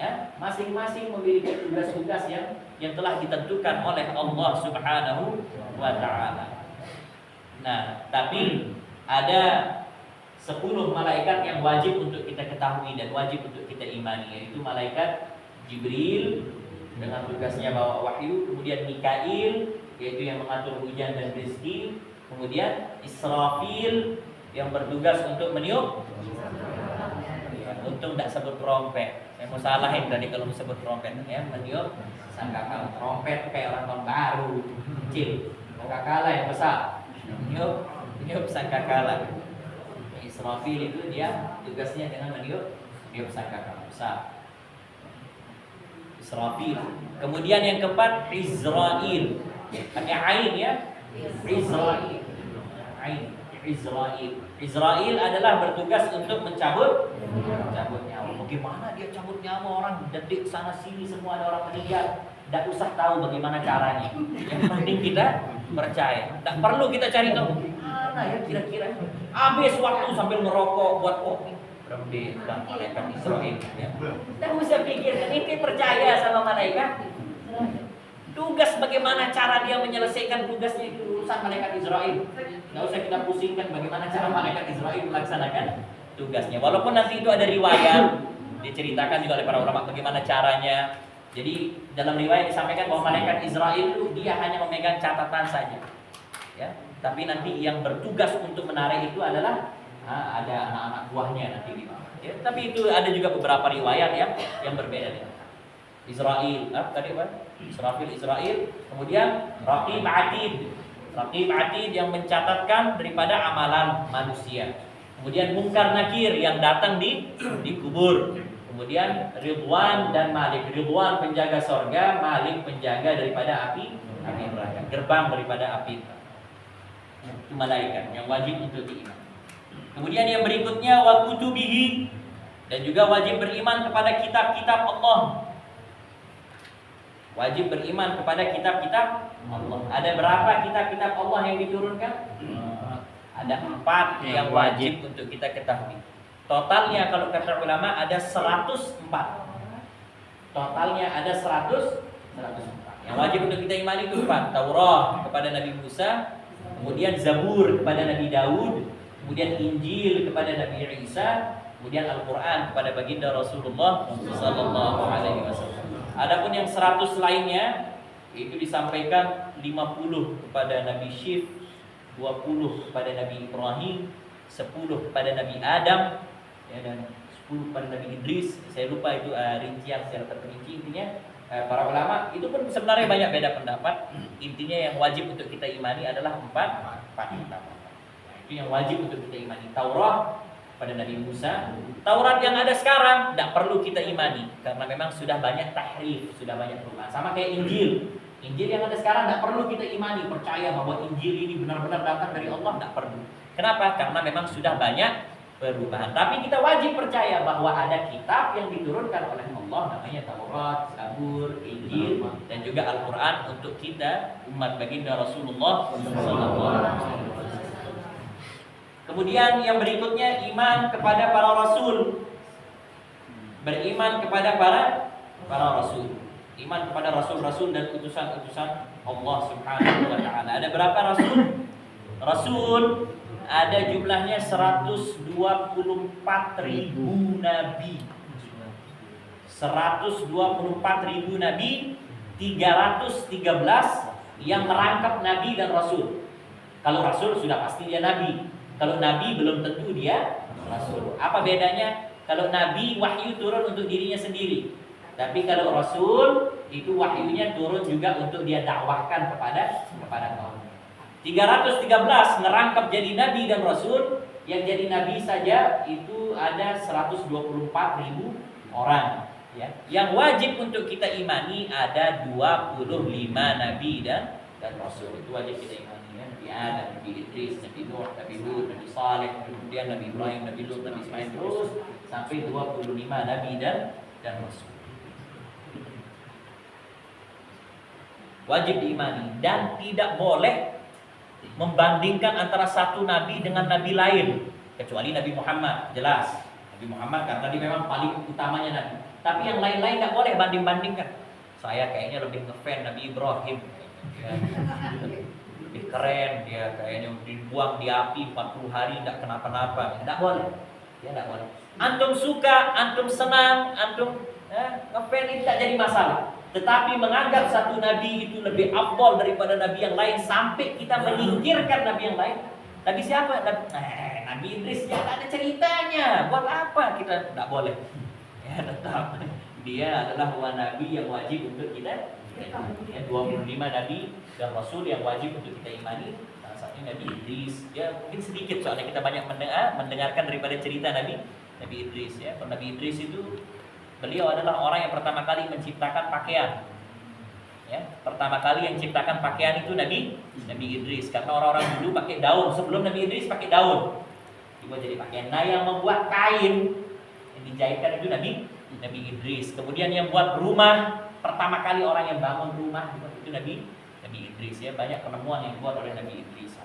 Ya, masing-masing memiliki tugas-tugas yang telah ditentukan oleh Allah Subhanahu wa taala. Nah, tapi ada 10 malaikat yang wajib untuk kita ketahui dan wajib untuk kita imani, yaitu malaikat Jibril dengan tugasnya bawa wahyu, kemudian Mikail yaitu yang mengatur hujan dan rezeki, kemudian Israfil yang bertugas untuk meniup. Untung tidak sebut trompet. Saya mau salahin tadi kalau sebut trompet ya, meniup sangkakala. Trompet kayak orang tahun baru kecil. Sangkakala yang besar. Meniup sangkakala. Israfil itu dia tugasnya dengan meniup sangkakala besar. Israfil. Kemudian yang keempat Izrail. Pakai ain ya. Izrail. Ain. Izrail adalah bertugas untuk mencabut nyawa. Bagaimana dia cabut nyawa orang detik sana sini semua ada orang meninggal. Tidak usah tahu bagaimana caranya. Yang penting kita percaya. Tak perlu kita cari tahu mana ya kira-kira. Habis waktu sambil ngerokok buat kopi. Berarti dan malaikat Israil. Ya. Tidak usah pikir. Ini percaya sama malaikat. Tugas bagaimana cara dia menyelesaikan tugasnya itu urusan malaikat Israil. Nggak usah kita pusingkan bagaimana cara malaikat Israil melaksanakan tugasnya. Walaupun nanti itu ada riwayat diceritakan juga oleh para ulama bagaimana caranya. Jadi dalam riwayat disampaikan bahwa malaikat Israil itu dia hanya memegang catatan saja. Ya, tapi nanti yang bertugas untuk menarik itu adalah ada anak-anak buahnya nanti di bawah. Ya, tapi itu ada juga beberapa riwayat yang berbeda dengan Israil. Tadi apa? Israil. Kemudian Raqib Atid yang mencatatkan daripada amalan manusia. Kemudian Munkar Nakir yang datang di kubur. Kemudian Ridwan dan Malik. Ridwan penjaga sorga, Malik penjaga daripada api neraka, gerbang daripada api neraka. Itu malaikat yang wajib untuk diimani. Kemudian yang berikutnya wa kutubihi, dan juga wajib beriman kepada kitab-kitab Allah. Wajib beriman kepada kitab-kitab Allah. Ada berapa kitab-kitab Allah yang diturunkan? Ada 4 yang wajib untuk kita ketahui. Totalnya kalau kata ulama ada 104. Totalnya ada 104. Yang wajib untuk kita imani itu 4. Taurat kepada Nabi Musa, kemudian Zabur kepada Nabi Daud, kemudian Injil kepada Nabi Isa, kemudian Al-Quran kepada baginda Rasulullah sallallahu alaihi wasallam. Adapun yang 100 lainnya itu disampaikan 50 kepada Nabi Syif, 20 kepada Nabi Ibrahim, 10 kepada Nabi Adam, ya, dan 10 kepada Nabi Idris. Saya lupa itu rincian secara terperinci. Intinya para ulama itu pun sebenarnya banyak beda pendapat. Intinya yang wajib untuk kita imani adalah 4 kitab. Itu yang wajib untuk kita imani. Taurat pada Nabi Musa. Taurat yang ada sekarang tidak perlu kita imani karena memang sudah banyak tahrif, sudah banyak perubahan. Sama kayak Injil. Injil yang ada sekarang tidak perlu kita imani, percaya bahwa Injil ini benar-benar datang dari Allah, tidak perlu. Kenapa? Karena memang sudah banyak perubahan. Tapi kita wajib percaya bahwa ada kitab yang diturunkan oleh Allah, namanya Taurat, Zabur, Injil, dan juga Al-Quran untuk kita umat baginda Rasulullah SAW. Kemudian yang berikutnya iman kepada para rasul. Beriman kepada para rasul. Iman kepada rasul-rasul dan utusan-utusan Allah Subhanahu wa taala. Ada berapa rasul? Rasul ada jumlahnya 124.000 nabi. 124.000 nabi, 313 yang merangkap nabi dan rasul. Kalau rasul sudah pasti dia nabi. Kalau nabi belum tentu dia rasul. Apa bedanya? Kalau nabi wahyu turun untuk dirinya sendiri. Tapi kalau rasul itu wahyunya turun juga untuk dia dakwahkan kepada kaum. 313 ngerangkap jadi nabi dan rasul. Yang jadi nabi saja itu ada 124.000 orang, ya. Yang wajib untuk kita imani ada 25 nabi dan rasul. Itu wajib kita imani, ya. Nabi Adam, Nabi Idris, Nabi Nuh, Nabi Hud, Nabi Saleh, kemudian Nabi Ibrahim, Nabi Lut, Nabi Ismail, terus sampai 25 nabi dan rasul. Wajib diimani dan tidak boleh membandingkan antara satu nabi dengan nabi lain, kecuali Nabi Muhammad, jelas. Nabi Muhammad karena dia memang paling utamanya nabi. Tapi yang lain-lain nggak boleh banding-bandingkan. Saya kayaknya lebih ngefan Nabi Ibrahim, ya. Lebih keren dia, kayaknya dibuang di api 40 hari nggak kenapa-napa. Nggak boleh, ya nggak boleh. Antum suka, antum senang, antum ngefan itu tak jadi masalah. Tetapi menganggap satu nabi itu lebih afdal daripada nabi yang lain sampai kita menyingkirkan nabi yang lain. Nabi siapa? Nabi Idris, ya tak ada ceritanya. Buat apa kita? Tidak boleh. Ya tetap dia adalah nabi yang wajib untuk kita. Ya, 25 nabi dan rasul yang wajib untuk kita imani. Salah satunya Nabi Idris. Ya mungkin sedikit soalnya kita banyak mendengarkan daripada cerita Nabi Idris. Ya, Nabi Idris itu beliau adalah orang yang pertama kali menciptakan pakaian. Ya, pertama kali yang ciptakan pakaian itu Nabi Idris. Karena orang-orang dulu pakai daun. Sebelum Nabi Idris pakai daun, dibuat jadi pakaian. Nah, yang membuat kain yang dijahitkan itu Nabi Idris. Kemudian yang buat rumah, pertama kali orang yang bangun rumah itu Nabi Idris. Ya, banyak penemuan yang dibuat oleh Nabi Idris.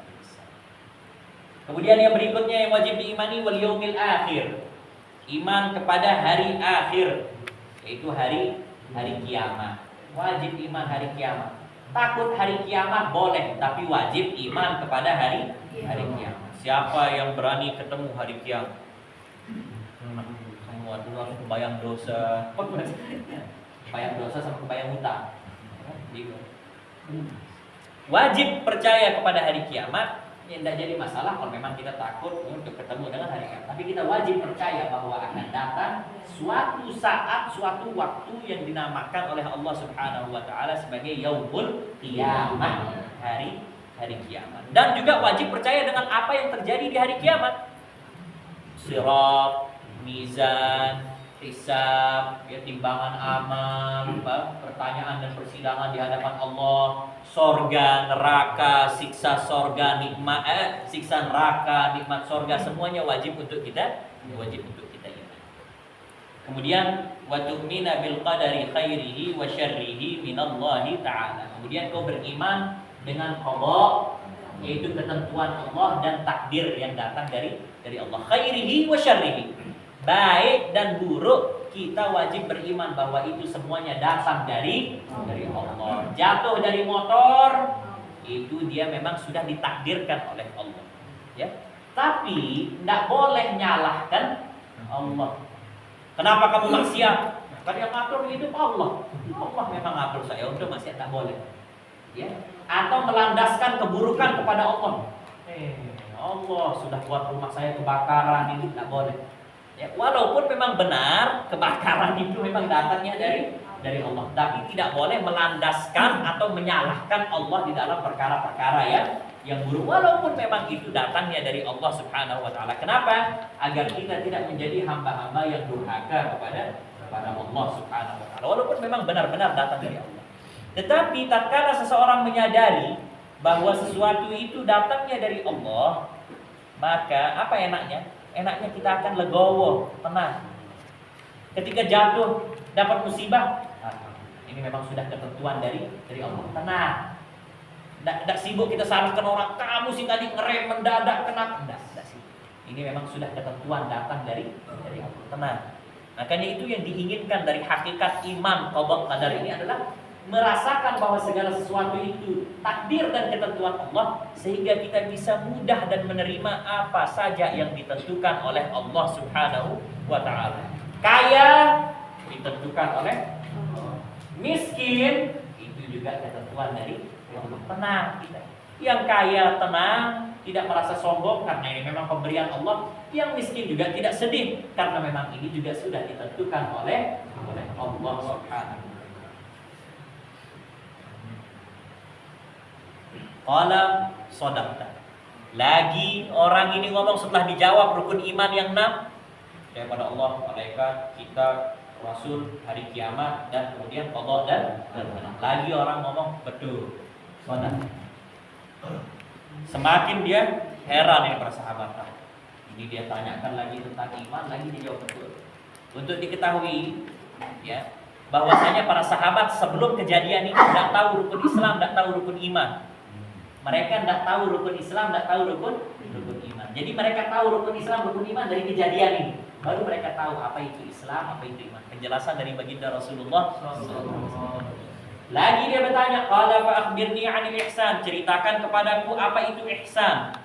Kemudian yang berikutnya yang wajib diimani wal yaumil akhir. Iman kepada hari akhir, yaitu hari kiamat. Wajib iman hari kiamat. Takut hari kiamat boleh, tapi wajib iman kepada hari kiamat. Siapa yang berani ketemu hari kiamat? Semua dulu langsung kebayang dosa. Kebayang dosa sama kebayang hutang. Wajib percaya kepada hari kiamat. Ya, tidak jadi masalah kalau memang kita takut untuk ketemu dengan hari kiamat. Tapi kita wajib percaya bahwa akan datang suatu saat, suatu waktu yang dinamakan oleh Allah Subhanahu wa taala sebagai yaumul qiyamah, hari kiamat. Dan juga wajib percaya dengan apa yang terjadi di hari kiamat. Sirat, mizan, hisab, ya, timbangan amal, pertanyaan dan persidangan di hadapan Allah, sorga, neraka, siksa sorga, siksa neraka, nikmat sorga, semuanya wajib untuk kita imani. Kemudian wa tu'mina bil qadari khairihi wa syarrihi minallahi ta'ala. Kemudian kau beriman dengan qada, yaitu ketentuan Allah dan takdir yang datang dari Allah. Khairihi wa syarrihi, baik dan buruk, kita wajib beriman bahwa itu semuanya datang dari Allah. Jatuh dari motor, itu dia memang sudah ditakdirkan oleh Allah. Ya, tapi tidak boleh nyalahkan Allah. Kenapa kamu maksiat? Kan yang ngatur hidup Allah. Allah memang ngatur saya untuk maksiat, tak boleh. Ya, atau melandaskan keburukan kepada Allah. Allah sudah buat rumah saya kebakaran, ini tak boleh. Ya, walaupun memang benar kebakaran itu memang datangnya dari Allah, tapi tidak boleh melandaskan atau menyalahkan Allah di dalam perkara-perkara yang buruk, walaupun memang itu datangnya dari Allah Subhanahu wa taala. Kenapa? Agar kita tidak menjadi hamba-hamba yang durhaka kepada Allah Subhanahu wa taala, walaupun memang benar-benar datang dari Allah. Tetapi tatkala seseorang menyadari bahwa sesuatu itu datangnya dari Allah, maka apa enaknya? Enaknya kita akan legowo, tenang. Ketika jatuh, dapat musibah, ini memang sudah ketentuan dari Allah. Tenang. Tidak sibuk kita salahkan orang, kamu sih tadi ngerem mendadak kenapa? Tidak sibuk. Ini memang sudah ketentuan datang dari Allah. Tenang. Makanya itu yang diinginkan dari hakikat iman qada qadar ini adalah merasakan bahwa segala sesuatu itu takdir dan ketentuan Allah, sehingga kita bisa mudah dan menerima apa saja yang ditentukan oleh Allah Subhanahu wa taala. Kaya ditentukan oleh Allah. Miskin itu juga ketentuan dari Allah. Tenang kita. Yang kaya tenang, tidak merasa sombong karena ini memang pemberian Allah. Yang miskin juga tidak sedih karena memang ini juga sudah ditentukan oleh Allah Subhanahu. Qala shadaqta. Lagi orang ini ngomong setelah dijawab rukun iman yang 6, percaya pada Allah, malaikat, kita, Rasul, hari kiamat, dan kemudian qada dan qadar. Lagi orang ngomong betul, shadaqta. Semakin dia heran ini para sahabat. Ini dia tanyakan lagi tentang iman, lagi dijawab betul. Untuk diketahui, ya, bahwasanya para sahabat sebelum kejadian ini tidak tahu rukun Islam, tidak tahu rukun iman. Mereka tidak tahu rukun Islam, tidak tahu rukun iman. Jadi mereka tahu rukun Islam, rukun iman dari kejadian ini. Baru mereka tahu apa itu Islam, apa itu iman. Penjelasan dari baginda Rasulullah SAW. Lagi dia bertanya, qala fa akhbirni 'anil ihsan, ceritakan kepadaku apa itu ihsan.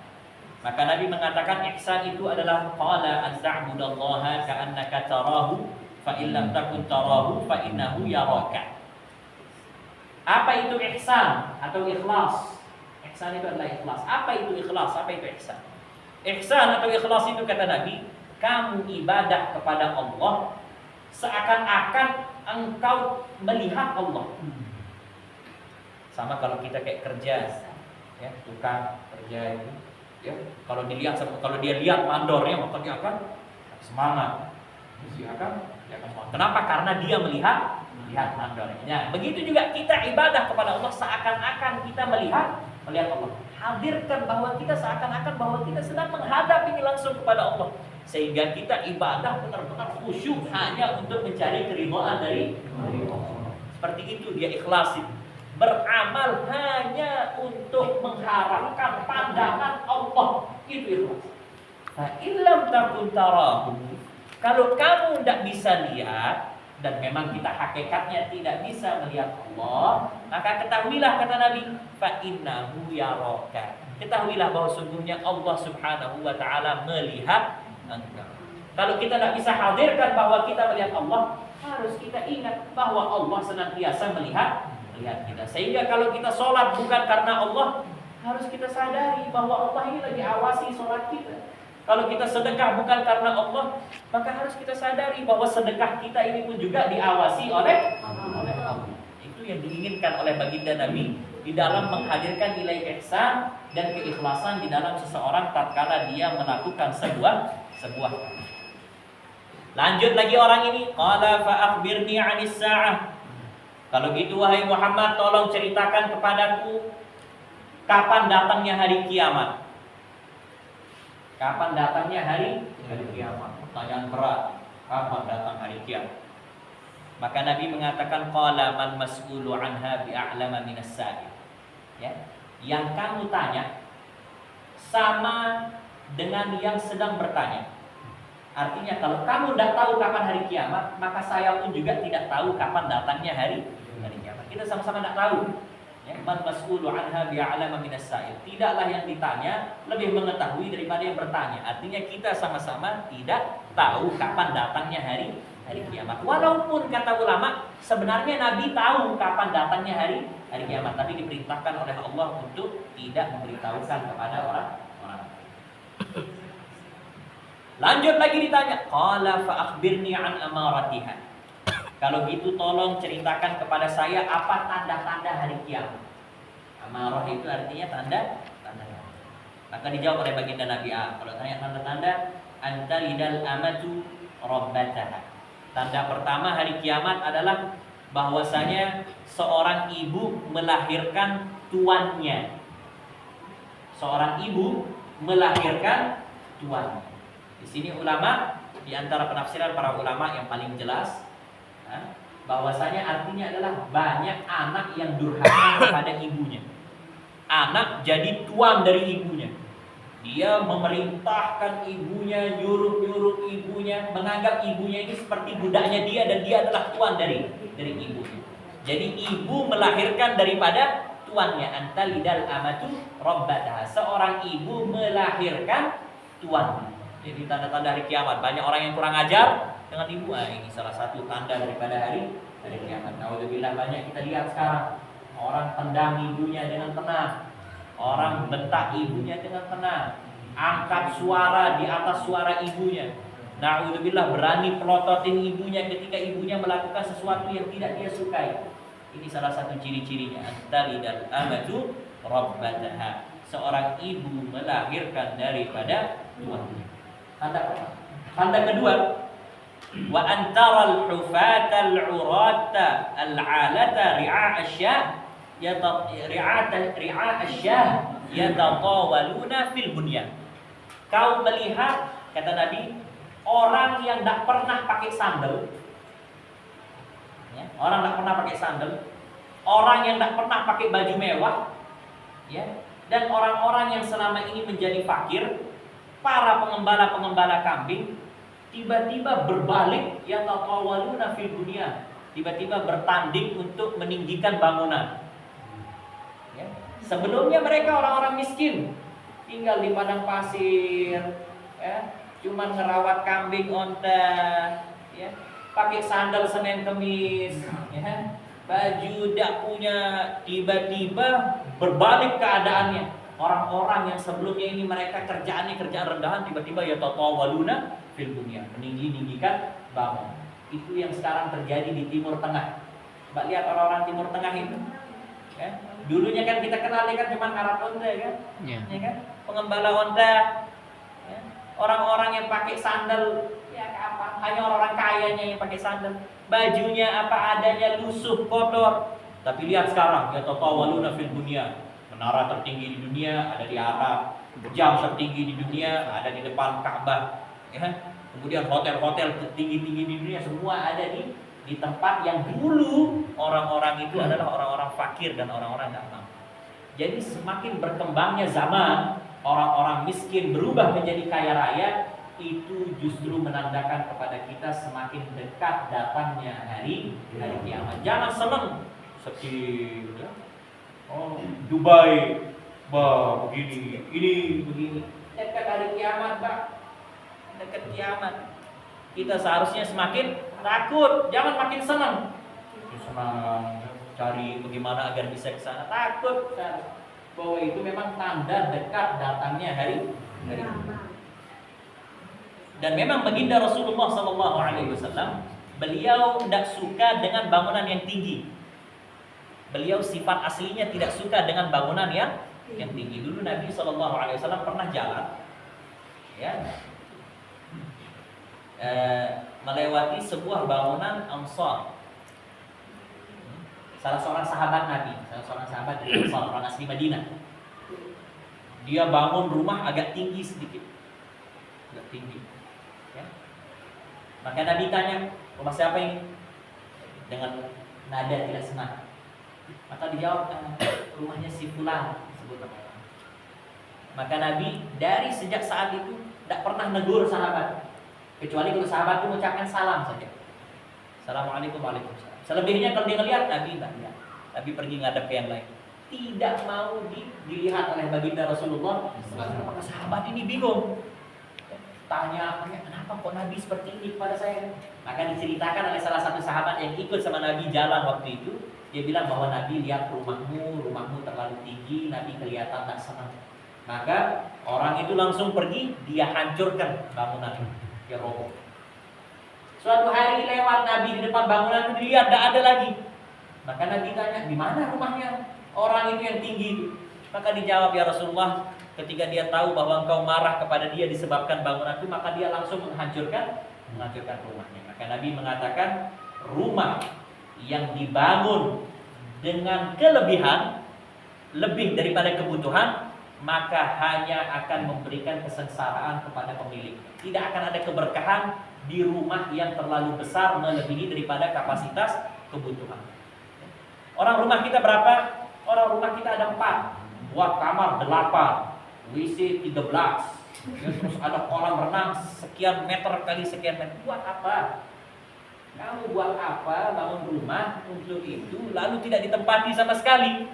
Maka Nabi mengatakan ihsan itu adalah qala an ta'budallaha ka'annaka tarahu fa in lam takun tarahu fa innahu yaraka. Apa itu ihsan atau ikhlas? Ihsan itu adalah ikhlas. Apa itu ikhlas? Apa itu ihsan? Ihsan atau ikhlas itu kata Nabi, kamu ibadah kepada Allah seakan-akan engkau melihat Allah. Sama kalau kita kayak kerja, ya, tukang kerja itu, ya, kalau dia lihat mandornya maka dia akan semangat. Dia akan semangat. Kenapa? Karena dia melihat mandornya. Ya, begitu juga kita ibadah kepada Allah seakan-akan kita melihat Allah. Hadirkan bahwa kita seakan-akan bahwa kita sedang menghadap ini langsung kepada Allah, sehingga kita ibadah benar-benar khusyuk hanya untuk mencari keridhaan dari Allah. Seperti itu dia ikhlas itu. Beramal hanya untuk mengharapkan pandangan Allah, itu ikhlas. Fa illam takun tarahu, kalau kamu tidak bisa lihat dan memang kita hakikatnya tidak bisa melihat Allah, maka ketahuilah kata Nabi, fa innahu yaraka. Ketahuilah bahwa sungguhnya Allah Subhanahu wa taala melihat engkau. Kalau kita tidak bisa hadirkan bahwa kita melihat Allah, harus kita ingat bahwa Allah senantiasa melihat kita. Sehingga kalau kita sholat bukan karena Allah, harus kita sadari bahwa Allah ini lagi awasi sholat kita. Kalau kita sedekah bukan karena Allah, maka harus kita sadari bahwa sedekah kita ini pun juga diawasi oleh Allah. Itu yang diinginkan oleh baginda Nabi di dalam menghadirkan nilai ihsan dan keikhlasan di dalam seseorang tatkala dia melakukan sebuah. Lanjut lagi orang ini, qala fa akhbirni 'anis sa'ah. Kalau gitu wahai Muhammad, tolong ceritakan kepadaku kapan datangnya hari kiamat. Kapan datangnya hari kiamat? Pertanyaan berat. Kapan datang hari kiamat? Maka Nabi mengatakan qala man mas'ulu anha bi'a'lama minas sa'il. Ya, yang kamu tanya sama dengan yang sedang bertanya. Artinya kalau kamu tidak tahu kapan hari kiamat, maka saya pun juga tidak tahu kapan datangnya hari kiamat. Kita sama-sama tidak tahu. Man mas'ulu anha bi'a'lama minas sa'il. Tidaklah yang ditanya lebih mengetahui daripada yang bertanya. Artinya kita sama-sama tidak tahu kapan datangnya hari kiamat. Walaupun kata ulama sebenarnya Nabi tahu kapan datangnya hari kiamat, tapi diperintahkan oleh Allah untuk tidak memberitahukan kepada orang. Lanjut lagi ditanya, qala fa akhbirni an amaratiha. Kalau gitu tolong ceritakan kepada saya apa tanda-tanda hari kiamat. Amarah itu artinya tanda. Maka dijawab oleh baginda Nabi kalau tanya tanda-tanda, antalidal amatu rabbataha. Tanda pertama hari kiamat adalah bahwasanya seorang ibu melahirkan tuannya. Seorang ibu melahirkan tuannya. Di sini ulama, di antara penafsiran para ulama yang paling jelas, bahwasanya artinya adalah banyak anak yang durhaka kepada ibunya. Anak jadi tuan dari ibunya. Dia memerintahkan ibunya, nyuruh ibunya, menganggap ibunya ini seperti budaknya dia dan dia adalah tuan dari ibunya. Jadi ibu melahirkan daripada tuannya. Antalidal amatu rabbataha. Seorang ibu melahirkan tuannya. Jadi tanda-tanda hari kiamat. Banyak orang yang kurang ajar dengan ibu. Ini salah satu tanda daripada hari kiamat. Naudzubillah, banyak kita lihat sekarang. Orang tendang ibunya dengan tenang. Orang bentak ibunya dengan tenang. Angkat suara di atas suara ibunya. Naudzubillah, berani pelototin ibunya ketika ibunya melakukan sesuatu yang tidak dia sukai. Ini salah satu ciri-cirinya. Antalidal amatu rabbataha. Seorang ibu melahirkan daripada tuannya. Tanda kedua, wa antaral hufatal urata al'alata ri'a asyah yatatawaluna fil bunyan. Kau melihat, kata Nabi, orang yang tak pernah pakai sandal, ya, orang tak pernah pakai sandal, orang yang tak pernah pakai baju mewah, ya, dan orang-orang yang selama ini menjadi fakir, para pengembala-pengembala kambing, tiba-tiba berbalik yatatawaluna fil bunyan, tiba-tiba bertanding untuk meninggikan bangunan. Ya. Sebelumnya mereka orang-orang miskin, tinggal di padang pasir, ya, cuman ngerawat kambing, onta, ya, pakai sandal Senin Kemis, ya, baju tidak punya. Tiba-tiba berbalik keadaannya. Orang-orang yang sebelumnya ini mereka kerjaan rendahan, tiba-tiba ya tatawaluna fil bunyan, meninggikan bangun. Itu yang sekarang terjadi di Timur Tengah. Mbak lihat orang-orang Timur Tengah itu, ya. Dulunya kan kita kenal kan cuma ngarap onta, kan, ya kan, pengembala onta, ya. Orang-orang yang pakai sandal, ya apa? Hanya orang-orang kayanya yang pakai sandal. Bajunya apa adanya, lusuh, kotor. Tapi lihat sekarang, ya tatawaluna fil bunyan. Menara tertinggi di dunia ada di Arab, jam tertinggi di dunia ada di depan Ka'bah, ya. Kemudian hotel-hotel tertinggi-tinggi di dunia semua ada di tempat yang dulu orang-orang itu adalah orang-orang fakir dan orang-orang tidak mampu. Jadi semakin berkembangnya zaman, orang-orang miskin berubah menjadi kaya raya, itu justru menandakan kepada kita semakin dekat datangnya hari kiamat. Jangan senang sedih, ya. Oh, Dubai, bah begini, ini begini. Dekat hari kiamat, Pak. Dekat kiamat. Kita seharusnya semakin takut, jangan makin senang. Senang, cari bagaimana agar bisa ke sana. Takut kan? Bahwa itu memang tanda dekat datangnya hari kiamat. Dan memang baginda Rasulullah SAW, beliau tidak suka dengan bangunan yang tinggi. Beliau sifat aslinya tidak suka dengan bangunan yang tinggi. Dulu Nabi SAW pernah jalan, ya, melewati sebuah bangunan Ansar. Salah seorang sahabat Nabi, dari Ansar, orang asli Madinah. Dia bangun rumah agak tinggi sedikit, agak tinggi. Ya. Maka Nabi tanya, rumah siapa ini? Dengan nada tidak senang. Maka dijawab, rumahnya si fulan, sebut nama. Maka Nabi dari sejak saat itu tidak pernah negur sahabat, kecuali kalau sahabat itu mengucapkan salam saja. Assalamualaikum, waalaikumsalam. Selebihnya kalau dia ngelihat, Nabi tidak lihat. Nabi pergi ngadep ke yang lain. Tidak mau dilihat oleh baginda Rasulullah. Maka sahabat ini bingung. Tanya, kenapa kok Nabi seperti ini kepada saya? Maka diceritakan oleh salah satu sahabat yang ikut sama Nabi jalan waktu itu. Dia bilang bahwa Nabi lihat rumahmu terlalu tinggi, Nabi kelihatan tak senang. Maka orang itu langsung pergi, dia hancurkan bangunan itu, dia roboh. Suatu hari lewat Nabi di depan bangunan itu, dia tidak ada lagi. Maka Nabi tanya, di mana rumahnya orang itu yang tinggi itu? Maka dijawab, ya Rasulullah, ketika dia tahu bahwa engkau marah kepada dia disebabkan bangunan itu, maka dia langsung menghancurkan rumahnya. Maka Nabi mengatakan, rumah yang dibangun dengan kelebihan lebih daripada kebutuhan, maka hanya akan memberikan kesengsaraan kepada pemilik. Tidak akan ada keberkahan di rumah yang terlalu besar melebihi daripada kapasitas kebutuhan. Orang rumah kita berapa? Orang rumah kita ada 4, buat kamar 8, WC 13, ya, terus ada kolam renang sekian meter kali sekian meter. Buat apa? Kamu buat apa bangun rumah untuk itu lalu tidak ditempati sama sekali?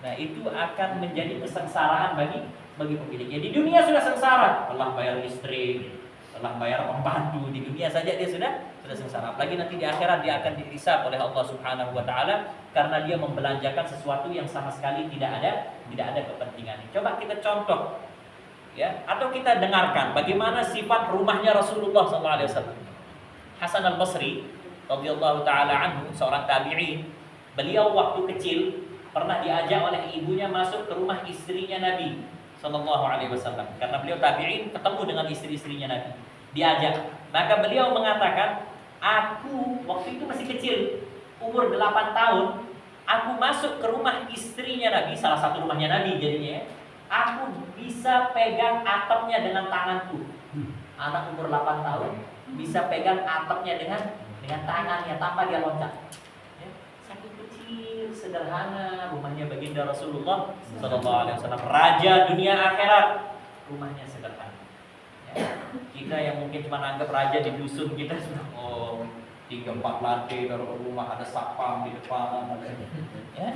Nah, itu akan menjadi kesengsaraan bagi pemiliknya. Di dunia sudah sengsara, Allah bayar listrik, Allah bayar pembantu. Di dunia saja dia sudah sengsara. Apalagi nanti di akhirat dia akan dihisab oleh Allah Subhanahu wa taala karena dia membelanjakan sesuatu yang sama sekali tidak ada kepentingannya. Coba kita contoh, ya, atau kita dengarkan bagaimana sifat rumahnya Rasulullah SAW. Hasan al-Basri radhiyallahu taala anhu, seorang tabi'in, beliau waktu kecil pernah diajak oleh ibunya masuk ke rumah istrinya Nabi Sallallahu Alaihi Wasallam. Karena beliau tabi'in, ketemu dengan istri-istrinya Nabi. Diajak. Maka beliau mengatakan, aku waktu itu masih kecil, umur 8 tahun, aku masuk ke rumah istrinya Nabi, salah satu rumahnya Nabi jadinya ya. Aku bisa pegang atapnya dengan tanganku. Anak umur 8 tahun bisa pegang atapnya dengan tangannya tanpa dia loncat. Ya, sakit kecil, sederhana, rumahnya baginda Rasulullah Sallallahu Alaihi Wasallam, raja dunia akhirat, rumahnya sederhana. Ya, kita yang mungkin cuma anggap raja di dusun kita sudah 3-4 lantai dari rumah, ada sapam di depan. Ya.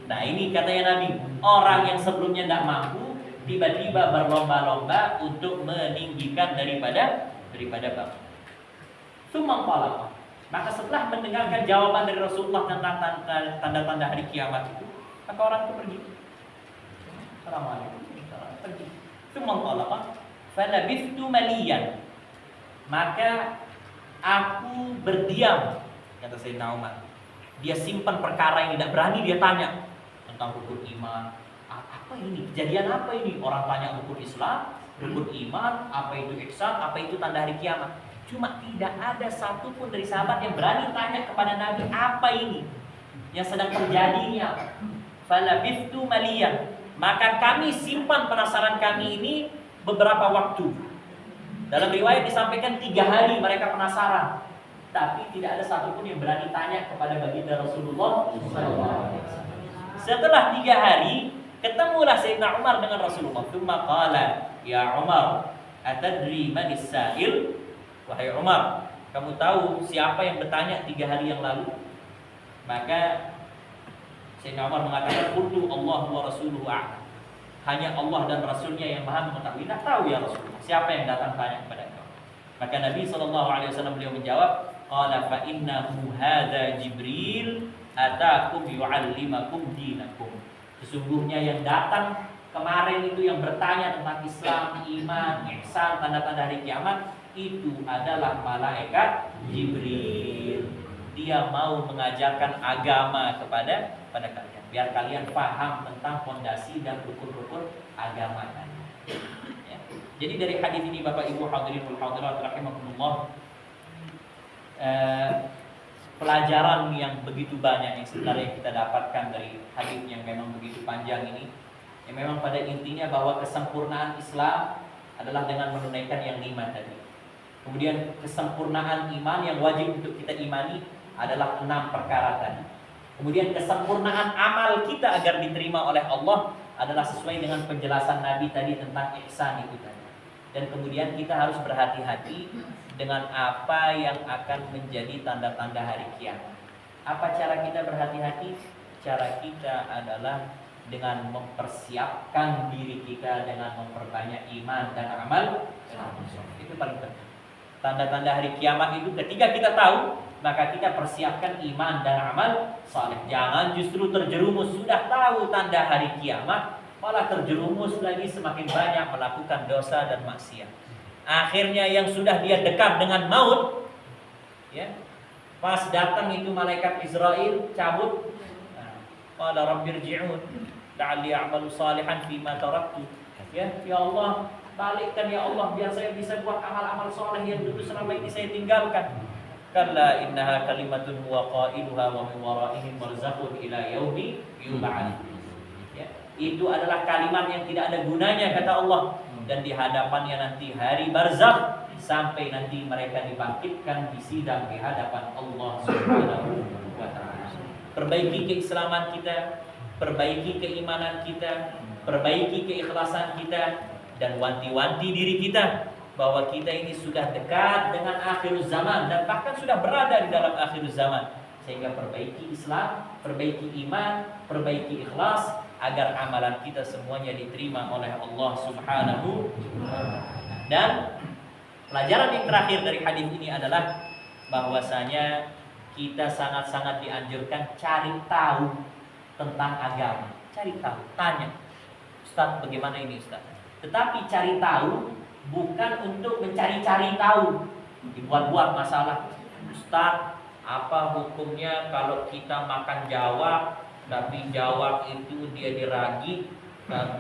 Nah ini katanya Nabi, orang yang sebelumnya tidak mampu tiba-tiba berlomba-lomba untuk meninggikan daripada bab. Sumangpala. Maka setelah mendengarkan jawaban dari Rasulullah tentang tanda-tanda hari kiamat itu, maka orang itu pergi. Assalamualaikum. Pergi. Sumangpala. Falabithtu maliyan. Maka aku berdiam, kata Sayyidina Umar. Dia simpan perkara yang tidak berani dia tanya tentang rukun iman. Apa ini? Kejadian apa ini? Orang tanya rukun Islam, rukun iman, apa itu ihsan, apa itu tanda hari kiamat. Cuma tidak ada satupun dari sahabat yang berani tanya kepada Nabi apa ini yang sedang terjadi ini apa. Falabithtu maliyan. Maka kami simpan penasaran kami ini beberapa waktu. Dalam riwayat disampaikan 3 hari mereka penasaran, tapi tidak ada satupun yang berani tanya kepada baginda Rasulullah SAW. Setelah 3 hari, ketemulah Sayyidina Umar dengan Rasulullah. Tsumma qala, ya Umar, atadri manis sa'il? Wahai Umar, kamu tahu siapa yang bertanya 3 hari yang lalu? Maka Sayyidina Umar mengatakan, qultu Allah wa rasuluhu a'lam. Hanya Allah dan Rasulnya yang maha mengetahui. Tidak tahu ya Rasulullah, siapa yang datang tanya kepada engkau. Maka Nabi SAW beliau menjawab, qala fa innahu hadza Jibril atakum yu'allimakum dinakum. Sesungguhnya yang datang kemarin itu yang bertanya tentang Islam, iman, ihsan, tanda-tanda hari kiamat, itu adalah malaikat Jibril. Dia mau mengajarkan agama kepada kalian, biar kalian paham tentang fondasi dan rukun-rukun agama. Ya. Jadi dari hadis ini Bapak Ibu hadirin wal hadirat rahimakumullah, pelajaran yang begitu banyak yang sebenarnya kita dapatkan dari hadis yang memang begitu panjang ini. Yang memang pada intinya bahwa kesempurnaan Islam adalah dengan menunaikan yang 5 tadi. Kemudian kesempurnaan iman yang wajib untuk kita imani adalah 6 perkara tadi. Kemudian kesempurnaan amal kita agar diterima oleh Allah adalah sesuai dengan penjelasan Nabi tadi tentang ihsan itu tadi. Dan kemudian kita harus berhati-hati dengan apa yang akan menjadi tanda-tanda hari kiamat. Apa cara kita berhati-hati? Cara kita adalah dengan mempersiapkan diri kita dengan memperbanyak iman dan amal. Itu paling penting. Tanda-tanda hari kiamat itu ketika kita tahu, maka kita persiapkan iman dan amal saleh. Jangan justru terjerumus, sudah tahu tanda hari kiamat, malah terjerumus lagi semakin banyak melakukan dosa dan maksiat. Akhirnya yang sudah dia dekat dengan maut, ya, pas datang itu malaikat Israel cabut, qala rabbirji'un la'alli a'malu salihan fima taraktu. Ya Allah, balikkan ya Allah biar saya bisa buat amal-amal soleh yang dulu selama ini saya tinggalkan. Kalla innaha kalimatun huwa qailuha wa min waraihim barzakhun ila yaumi yub'ats. Ya, itu adalah kalimat yang tidak ada gunanya kata Allah, dan di hadapannya nanti hari barzakh sampai nanti mereka dibangkitkan di sidang di hadapan Allah Subhanahu wa taala. Perbaiki keislaman kita, perbaiki keimanan kita, perbaiki keikhlasan kita, dan wanti-wanti diri kita bahwa kita ini sudah dekat dengan akhir zaman dan bahkan sudah berada di dalam akhir zaman. Sehingga perbaiki Islam, perbaiki iman, perbaiki ikhlas agar amalan kita semuanya diterima oleh Allah Subhanahu wa taala. Dan pelajaran yang terakhir dari hadis ini adalah bahwasanya kita sangat-sangat dianjurkan cari tahu tentang agama. Cari tahu, tanya, Ustaz bagaimana ini Ustaz? Tetapi cari tahu bukan untuk mencari-cari tahu, dibuat-buat masalah. Ustaz, apa hukumnya kalau kita makan jawab tapi jawab itu dia diragi. Nah,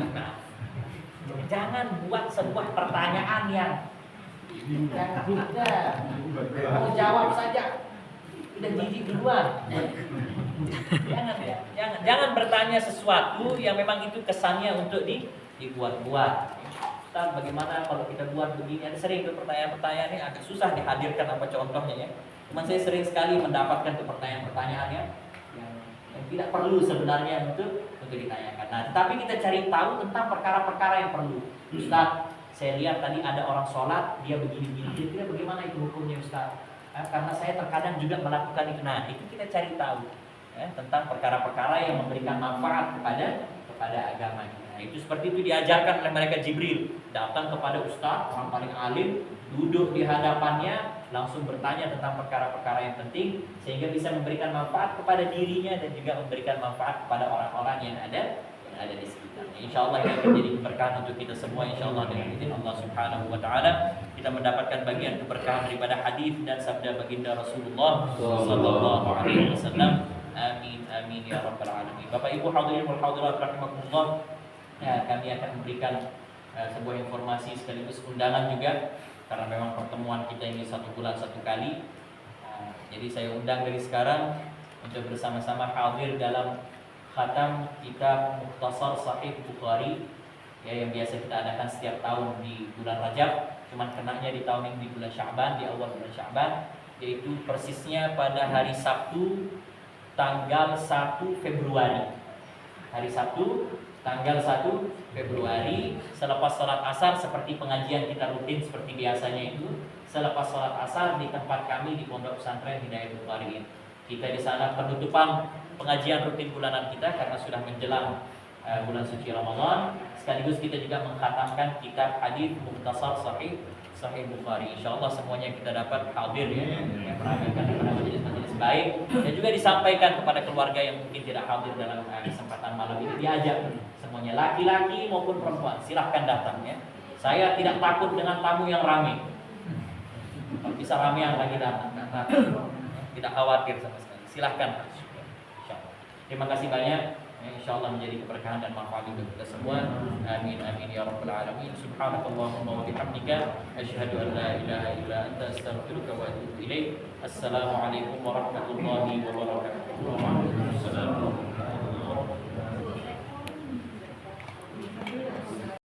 jangan buat sebuah pertanyaan yang tidak mau jawab saja udah jijik duluan. Jangan bertanya sesuatu yang memang itu kesannya untuk dibuat-buat. Ustaz, bagaimana kalau kita buat begini? Ada sering tuh pertanyaan-pertanyaan ini agak susah dihadirkan apa contohnya ya. Cuman saya sering sekali mendapatkan tuh pertanyaan-pertanyaan yang tidak perlu sebenarnya untuk ditanyakan. Nah, tapi kita cari tahu tentang perkara-perkara yang perlu. Ustaz, saya lihat tadi ada orang sholat dia begini-begini. Kira-kira bagaimana itu hukumnya Ustaz? Karena saya terkadang juga melakukan itu. Nah, itu kita cari tahu tentang perkara-perkara yang memberikan manfaat kepada agama kita. Nah, itu seperti itu diajarkan oleh malaikat Jibril. Datang kepada Ustaz, orang paling alim, duduk di hadapannya, langsung bertanya tentang perkara-perkara yang penting sehingga bisa memberikan manfaat kepada dirinya dan juga memberikan manfaat kepada orang-orang yang ada di sekitarnya. Insyaallah ini akan menjadi keberkahan untuk kita semua insyaallah dengan izin Allah Subhanahu wa taala. Kita mendapatkan bagian keberkahan daripada hadis dan sabda baginda Rasulullah sallallahu alaihi wasallam. Amin amin ya rabbal alamin. Bapak Ibu hadirin wal hadirat rahimakumullah. Kami akan memberikan sebuah informasi sekaligus undangan juga karena memang pertemuan kita ini 1 bulan 1 kali. Jadi saya undang dari sekarang untuk bersama-sama hadir dalam khatam kitab Mukhtasar Sahih Bukhari yang biasa kita adakan setiap tahun di bulan Rajab, cuman kenanya di tahun ini di bulan Sya'ban, di awal bulan Sya'ban, yaitu persisnya pada hari Sabtu tanggal 1 Februari. Hari Sabtu tanggal 1 Februari selepas salat asar, seperti pengajian kita rutin seperti biasanya itu. Selepas salat asar di tempat kami di Pondok Pesantren Hidayah Bukhari. Kita di sana penutupan pengajian rutin bulanan kita karena sudah menjelang bulan suci Ramadan. Sekaligus kita juga mengkhatamkan kitab hadis Mukhtasar Sahih Bukhari. Insyaallah semuanya kita dapat hadir yang meramaikan pada majelis-majelis baik dan juga disampaikan kepada keluarga yang mungkin tidak hadir dalam kesempatan malam ini. Diajak semuanya, laki-laki maupun perempuan, silahkan datang ya. Saya tidak takut dengan tamu yang ramai. Kalau bisa ramai yang lagi datang, tidak khawatir sama sekali. Silahkan. Insyaallah. Terima kasih banyak. Insyaallah menjadi keberkahan dan manfaat untuk kita semua. Amin amin ya rabbal alamin. Subhanakallahumma wa bihamdika asyhadu an la ilaha illa anta astaghfiruka wa atubu ilaik. Assalamualaikum warahmatullahi